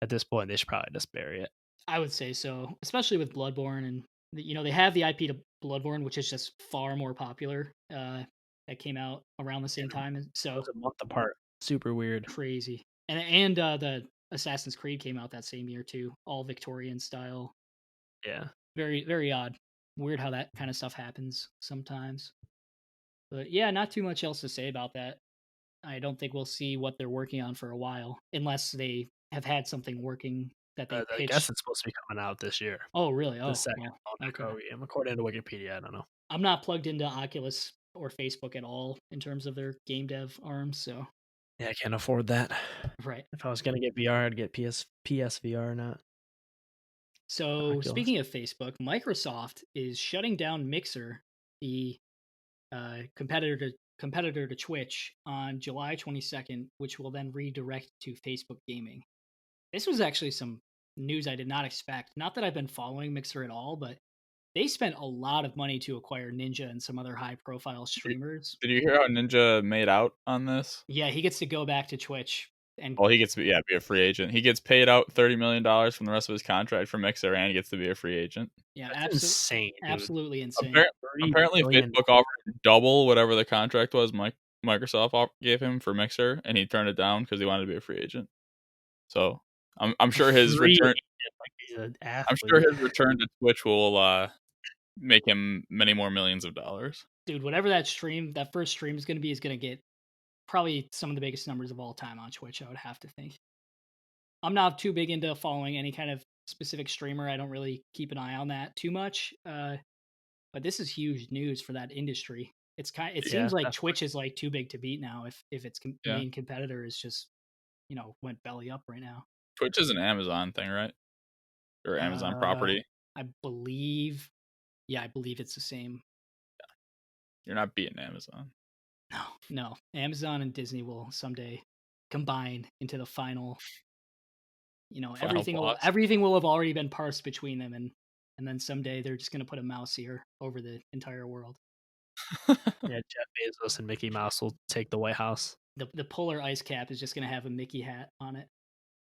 at this point they should probably just bury it. I would say so, especially with Bloodborne and they have the IP to Bloodborne, which is just far more popular. That came out around the Yeah, same time, and it so was a month apart. Super weird. crazy. The Assassin's Creed came out that same year too, all Victorian style. Yeah. Very very odd, weird how that kind of stuff happens sometimes. But yeah, not too much else to say about that. I don't think we'll see what they're working on for a while, unless they have had something working that they I guess pitched. it's supposed to be coming out this year. Oh, really? The Oh, second well, Lone okay. Echo game, according to Wikipedia. I don't know. I'm not plugged into Oculus or Facebook at all in terms of their game dev arms. So, Yeah, I can't afford that. right. If I was gonna get VR, I'd get PSVR, not So, Oculus. speaking of Facebook, Microsoft is shutting down Mixer, the competitor to Twitch, on July 22nd, which will then redirect to Facebook Gaming. This was actually some news I did not expect. Not that I've been following Mixer at all, but they spent a lot of money to acquire Ninja and some other high profile Did streamers. did you hear how Ninja made out on this? Yeah, he gets to go back to Twitch and Well, he gets to be a free agent. He gets paid out $30 million from the rest of his contract from Mixer, and he gets to be a free agent. yeah, That's insane, dude. absolutely insane. Apparently, $30 billion. Facebook offered double whatever the contract was Microsoft gave him for Mixer, and he turned it down because he wanted to be a free agent. So I'm sure his Free return. agent, like he's an I'm sure athlete. his return to Twitch will make him many more millions of dollars. Dude, whatever that first stream is going to get probably some of the biggest numbers of all time on Twitch, I would have to think. I'm not too big into following any kind of specific streamer. I don't really keep an eye on that too much. But this is huge news for that industry. It Yeah, seems like definitely. Twitch is like too big to beat now if its Yeah, main competitor is just, went belly up right now. Twitch is an Amazon thing, right? Or Amazon Uh property. I believe yeah, I believe it's the same. You're not beating Amazon. No, no. Amazon and Disney will someday combine into the final. Final boss. Everything will have already been parsed between them, and then someday they're just gonna put a mouse ear over the entire world. Yeah, Jeff Bezos and Mickey Mouse will take the White House. The polar ice cap is just gonna have a Mickey hat on it.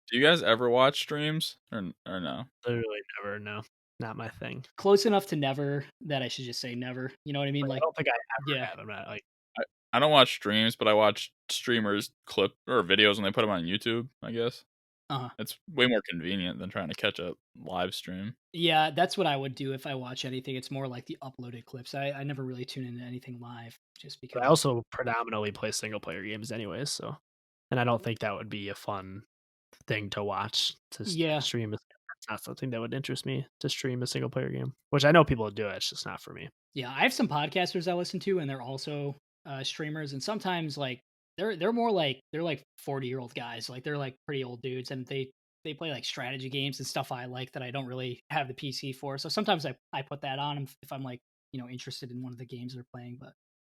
Do you guys ever watch streams or no? Literally never. No, not my thing. Close enough to never that I should just say never. You know what I mean? Like I Like, don't think I yeah, ever have. I'm not like I, I don't watch streams, but I watch streamers clip or videos when they put them on YouTube. I guess uh-huh. it's way more convenient than trying to catch a live stream. Yeah, that's what I would do if I watch anything. It's more like the uploaded clips. I never really tune into anything live just but I because. also predominantly play single player games anyways, so and I don't think that would be a fun thing to watch to Yeah, stream. That's not something that would interest me to stream a single player game, which I know people do. It's just not for me. yeah. I have some podcasters I listen to, and they're also streamers. And sometimes like they're more like they're like 40-year-old guys. Like they're like pretty old dudes, and they play like strategy games and stuff I like that I don't really have the PC for. So sometimes I put that on if I'm like interested in one of the games they're playing. But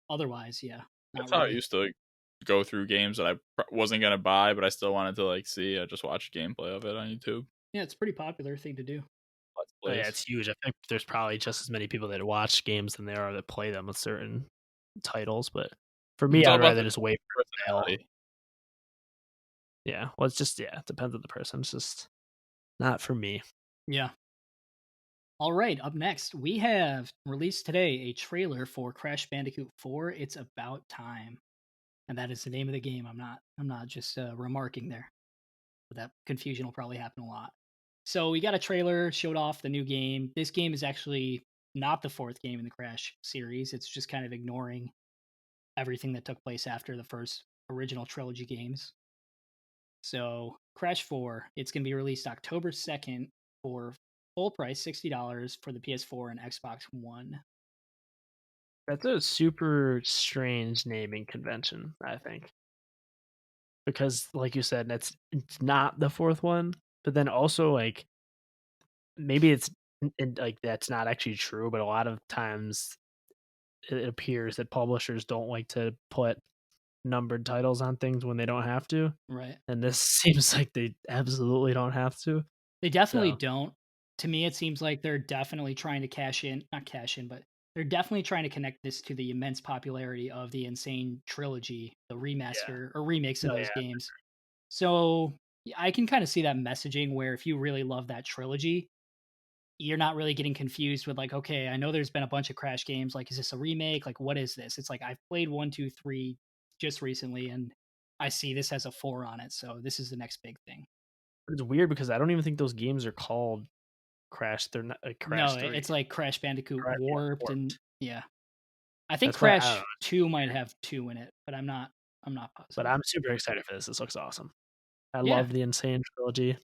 otherwise, yeah, not That's how I really. used to go through games that I wasn't gonna buy, but I still wanted to see. I just watched gameplay of it on YouTube. Yeah, it's a pretty popular thing to do. Let's Oh yeah, plays. it's huge. I think there's probably just as many people that watch games than there are that play them with certain titles. But for me, It's all I'd about rather the just wait for it to fail. personality. Yeah, well, it's just it depends on the person. It's just not for me. Yeah. All right, up next, we have released today a trailer for Crash Bandicoot 4. It's about time. And that is the name of the game. I'm not just remarking there. But that confusion will probably happen a lot. So we got a trailer, showed off the new game. This game is actually not the fourth game in the Crash series. It's just kind of ignoring everything that took place after the first original trilogy games. So Crash 4, it's going to be released October 2nd for full price $60 for the PS4 and Xbox One. That's a super strange naming convention, I think. Because like you said, it's not the fourth one, but then also like maybe like that's not actually true, but a lot of times it appears that publishers don't like to put numbered titles on things when they don't have to, Right. and this seems like they absolutely don't have to. They definitely So don't. To me, it seems like they're definitely trying to cash in, not cash in, but they're definitely trying to connect this to the immense popularity of the Insane trilogy, the yeah, remaster or remakes of no, those yeah, games. So I can kind of see that messaging where if you really love that trilogy, you're not really getting confused with like, okay, I know there's been a bunch of Crash games. Like, is this a remake? Like, what is this? It's like I've played 1, 2, 3 just recently, and I see this has a 4 on it. So this is the next big thing. it's weird because I don't even think those games are called Crash. They're not like No, Crash 3. it's like Crash Bandicoot Crash, yeah, Warped, and Warped. yeah, I think That's why I don't know. Crash 2 might have 2 in it, but I'm not But positive. I'm super excited for this. This looks awesome. I Yeah, love the Insane trilogy.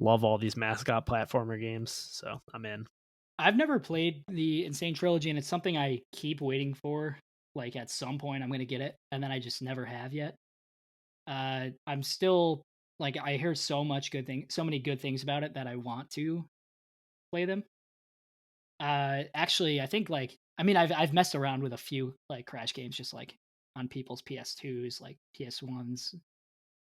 Love all these mascot platformer games, so I'm in. I've never played the Insane trilogy, and it's something I keep waiting for. Like at some point, I'm gonna get it, and then I just never have yet. I'm still like I hear so many good things about it that I want to play them. Actually, I think like I mean I've messed around with a few like Crash games just like on people's PS2s, like PS1s,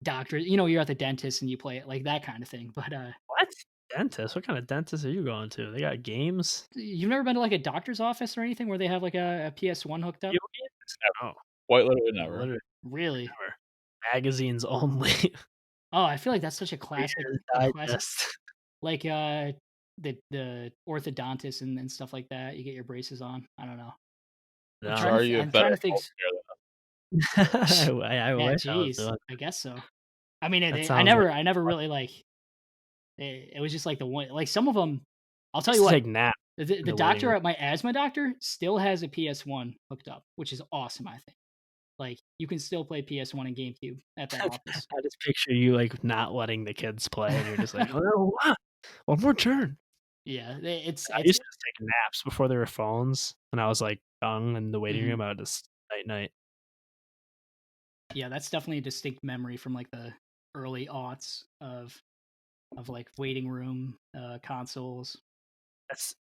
doctor. You're at the dentist and you play it like that kind of thing. But What? Dentist? What kind of dentist are you going to? They got games? you've never been to like a doctor's office or anything where they have like a PS1 hooked up? Video games? No, Quite literally no, never. literally Really? never. Magazines only. Oh, I feel like that's such Reader's a classic Digest. like the orthodontist and stuff like that. You get your braces on. I don't know. No. Sorry, you have I'm better trying to think. healthcare than I Yeah, wish I was geez, doing I guess so. I mean, that. I Sounds like never really like. It was just like the one, like some of them. I'll tell you used to what, take nap in the the waiting doctor room. at my asthma doctor still has a PS1 hooked up, which is awesome. I think like you can still play PS1 and GameCube at that office. I just picture you like not letting the kids play, and you're just like, oh, one more turn. Yeah, I used to just take naps before there were phones, and I was like young in the waiting mhm. room. I would just night. Yeah, that's definitely a distinct memory from like the early aughts of like waiting room consoles. That's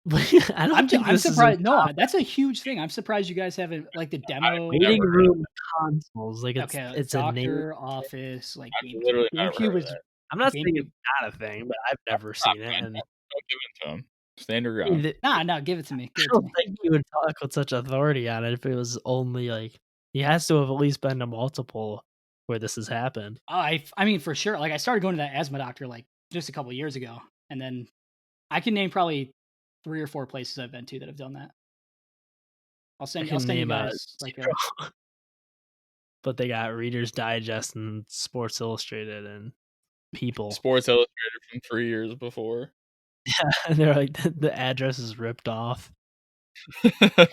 I don't think I'm this is surprised. No, uncommon. that's a huge thing. I'm surprised you guys haven't like the I've demo. Waiting never heard of room consoles, like Okay, it's a name. doctor, office, like I've GameCube. literally never heard of that. I'm not saying it's GameCube. not a thing, but I've never Not seen it, and fine. Don't give in to him. Stand your I mean, ground. Nah, no, give it to me. I Give it to don't me. think he would talk with such authority on it if it was only like he has to have at least been to multiple where this has happened. I mean for sure. Like I started going to that asthma doctor like just a couple years ago, and then I can name probably 3 or 4 places I've been to that have done that. I I'll can send you name guys like a. zero, but they got Reader's Digest and Sports Illustrated and People. Sports Illustrated from 3 years before. And they're like the address is ripped off.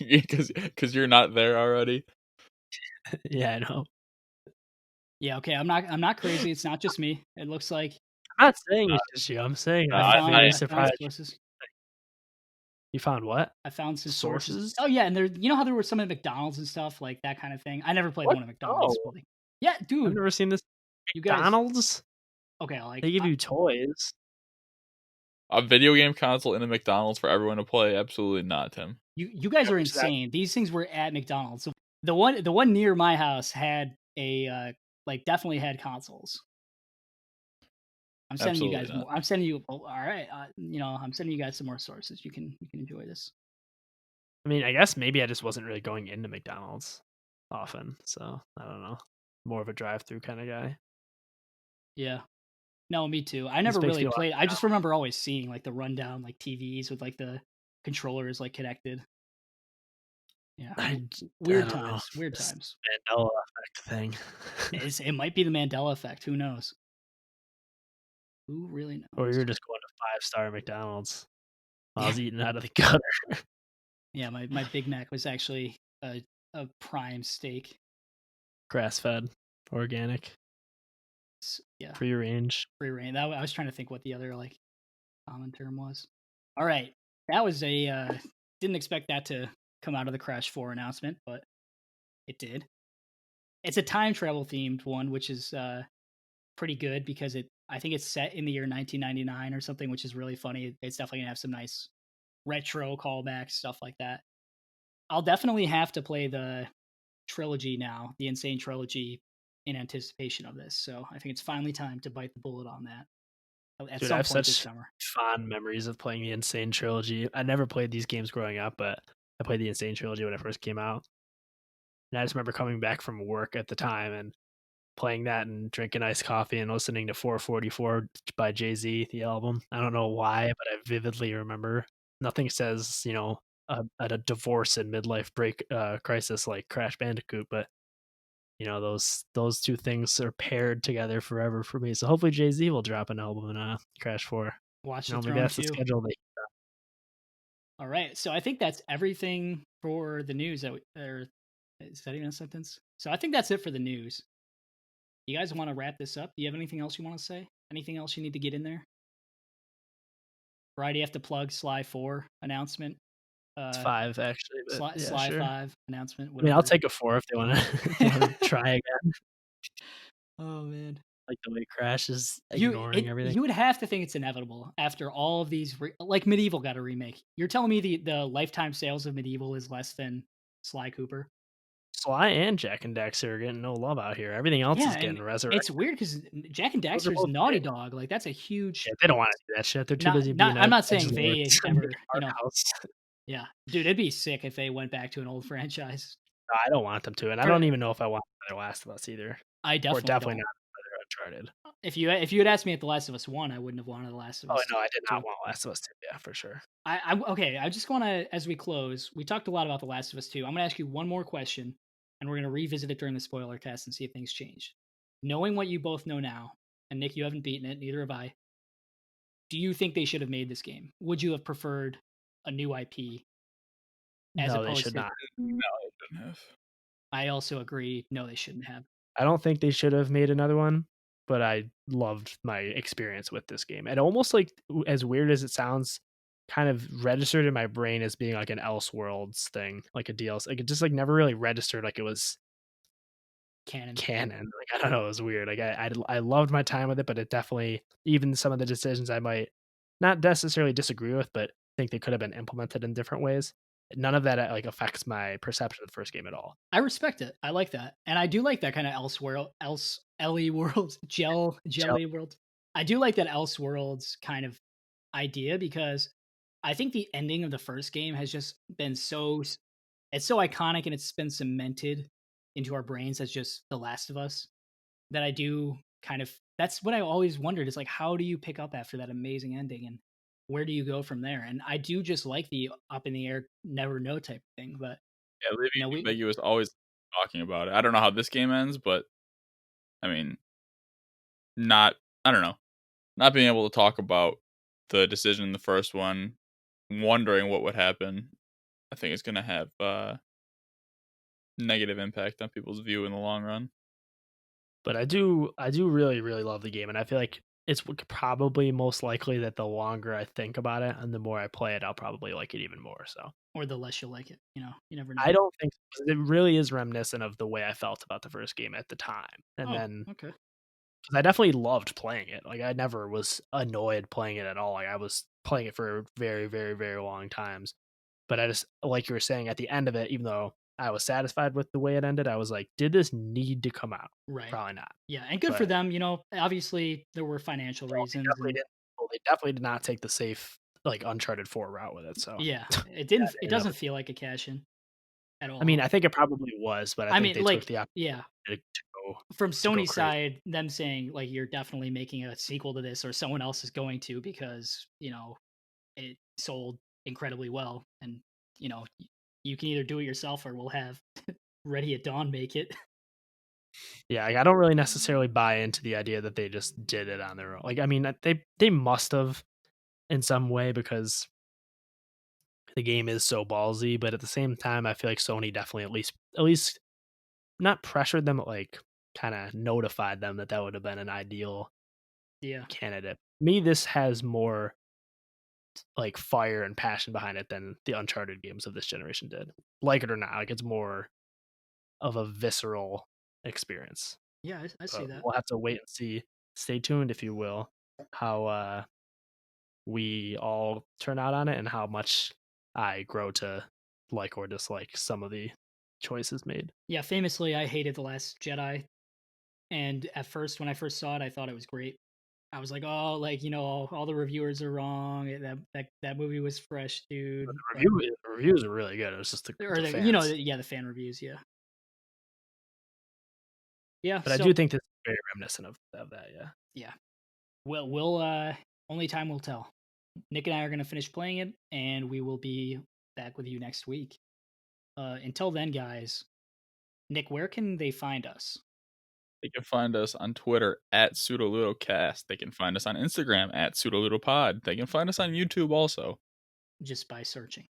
Because you're not there already. Yeah, I know. Yeah, okay. I'm not crazy. It's not just me. It looks like I'm not saying it's just you. I'm saying No, I'm very I found surprised. sources. You found what? I found some sources. Sources? Oh yeah, and there you know how there were some at McDonald's and stuff like that kind of thing. I never played What? one at McDonald's, No, but like, yeah, I've dude, never seen this. you guys. McDonald's? Okay, like They give you toys. A video game console in a McDonald's for everyone to play? Absolutely not, Tim. you guys are Which is that insane. These things were at McDonald's. So the one near my house had a like definitely had consoles. I'm sending you Absolutely guys not. more. I'm sending you. Oh, all right, I'm sending you guys some more sources. You can enjoy this. I mean, I guess maybe I just wasn't really going into McDonald's often, so I don't know. More of a drive-through kind of guy. Yeah. No, me too. I This never makes really me want played. I just remember always seeing like the rundown like TVs with like the controllers like connected. Yeah. I Weird don't know times. Weird this times. Mandela effect thing, It might be the Mandela effect. Who knows? Who really or knows? you're just going to five-star McDonald's while I was eating out of the gutter. Yeah, my Big Mac was actually a prime steak. Grass-fed, organic, Yeah, free range. free reign. I was trying to think what the other like common term was. All right, that was a didn't expect that to come out of the Crash 4 announcement, but it did. It's a time travel themed one, which is pretty good because I think it's set in the year 1999 or something, which is really funny. It's definitely gonna have some nice retro callbacks, stuff like that. I'll definitely have to play the trilogy now, the Insane trilogy, in anticipation of this. So I think it's finally time to bite the bullet on that at Dude, I some have point this such summer. fond memories of playing the Insane trilogy. I never played these games growing up, but I played the Insane trilogy when it first came out. And I just remember coming back from work at the time and playing that and drinking iced coffee and listening to 444 by Jay-Z, the album. I don't know why, but I vividly remember. Nothing says, a divorce and midlife break crisis like Crash Bandicoot, but those two things are paired together forever for me. So hopefully Jay-Z will drop an album in Crash 4. Watch the Maybe Throne that's the too. schedule. All right, so I think that's everything for the news. Or is that even a sentence? So I think that's it for the news. You guys want to wrap this up? Do you have anything else you want to say? Anything else you need to get in there? Right, you have to plug Sly 4 announcement. It's 5 actually, but yeah, Sly sure. 5 announcement, I mean, I'll whatever. take a 4 if they wanna if they wanna try again, Oh man. like the way Crash is ignoring everything. You would have to think it's inevitable after all of these like Medieval got a remake. You're telling me the lifetime sales of Medieval is less than Sly Cooper? Sly and Jack and Daxter are getting no love out here. Everything else Yeah, is and getting it's resurrected. weird because Jack and Those are Daxter's both Naughty big. Dog. Like that's a huge Yeah, they don't wanna do that shit. They're too busy being I'm ed not saying edgelords they and making ever, art house. yeah. Dude, it'd be sick if they went back to an old franchise. No, I don't want them to, and I For don't even know if I want another Last of Us either, I or definitely definitely don't. not another Uncharted. If you had asked me at The Last of Us 1, I wouldn't have wanted The Last of Oh, Us no, I did 2. not want Last of Us 2, yeah, for sure. Okay, I just want to, as we close, we talked a lot about The Last of Us 2. I'm going to ask you one more question, and we're going to revisit it during the spoiler cast and see if things change. Knowing what you both know now, and Nick, you haven't beaten it, neither have I. Do you think they should have made this game? Would you have preferred a new IP as No, they opposed should to? not. No, I shouldn't have. I also agree. No, they shouldn't have. I don't think they should have made another one, but I loved my experience with this game. And almost like as weird as it sounds, kind of registered in my brain as being like an Elseworlds thing, like a DLC. Like it just like never really registered like it was Canon. canon. Like I don't know, it was weird. Like I loved my time with it, but it definitely even some of the decisions I might not necessarily disagree with, but think they could have been implemented in different ways. None of that like affects my perception of the first game at all. I respect it. I like that, and I do like that kind of Ellie world, Jell- jelly world. I do like that Elseworlds kind of idea because I think the ending of the first game has just been it's so iconic and it's been cemented into our brains as just The Last of Us that I do kind of that's what I always wondered is like how do you pick up after that amazing ending and where do you go from there? And I do just like the up in the air, never know type thing. But Yeah, leaving you know, it we ambiguous, always talking about it. I don't know how this game ends, but I mean, not I don't know. Not being able to talk about the decision in the first one, wondering what would happen, I think it's gonna have negative impact on people's view in the long run. But I do really really love the game, and I feel like it's probably most likely that the longer I think about it and the more I play it, I'll probably like it even more. So or the less you'll like it. You know, you never I know. don't think 'cause it really is reminiscent of the way I felt about the first game at the time, and Oh, then okay. because I definitely loved playing it. Like I never was annoyed playing it at all. Like I was playing it for very very very long times. But I just like you were saying at the end of it, even though I was satisfied with the way it ended, I was like, did this need to come out? Right. Probably not. Yeah, and good for But them. You know, obviously there were financial no, they reasons, definitely and didn't. Well, they definitely did not take the safe, like Uncharted 4 route with it. So yeah, it yeah, didn't. they It ended up. doesn't feel like a cash in at I mean, all. I think it probably was, but I I think mean, they took like, the yeah, opportunity from to go Sony's crazy. side, them saying like you're definitely making a sequel to this, or someone else is going to because it sold incredibly well, and you can either do it yourself or we'll have Ready at Dawn make it. Yeah, like, I don't really necessarily buy into the idea that they just did it on their own. Like, I mean, they must have in some way because the game is so ballsy, but at the same time, I feel like Sony definitely at least not pressured them, but like kind of notified them that that would have been an ideal Yeah, candidate. Me, this has more. like fire and passion behind it than the Uncharted games of this generation did. Like it or not, like it's more of a visceral experience. Yeah, I see But that. we'll have to wait and see. Stay tuned, if you will, how we all turn out on it and how much I grow to like or dislike some of the choices made. Yeah, famously, I hated The Last Jedi, and at first, when I first saw it, I thought it was great. I was like, oh, like all the reviewers are wrong. That movie was fresh, dude. But Reviews are really good. It was just or the the fans. yeah, the fan reviews, yeah, yeah. But I do So think this is very reminiscent of that. Yeah. yeah, we'll only time will tell. Nick and I are gonna finish playing it, and we will be back with you next week. Until then, guys, Nick, where can they find us? They can find us on Twitter at Pseudo Ludo Cast. They can find us on Instagram at Pseudo Ludo Pod. They can find us on YouTube also. Just by searching.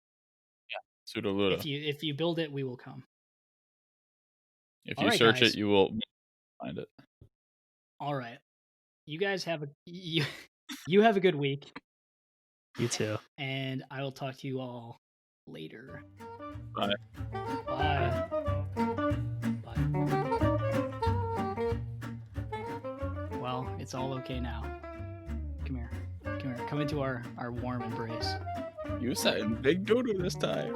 Pseudo Ludo. If you build it, we will come. If All you right, search guys. it, you will find it. All right. You guys have you have a good week. You too. And I will talk to you all later. Bye. Bye. Bye. Well, it's all okay now. Come here. Come here. Come into our warm embrace. You said big doodoo this time.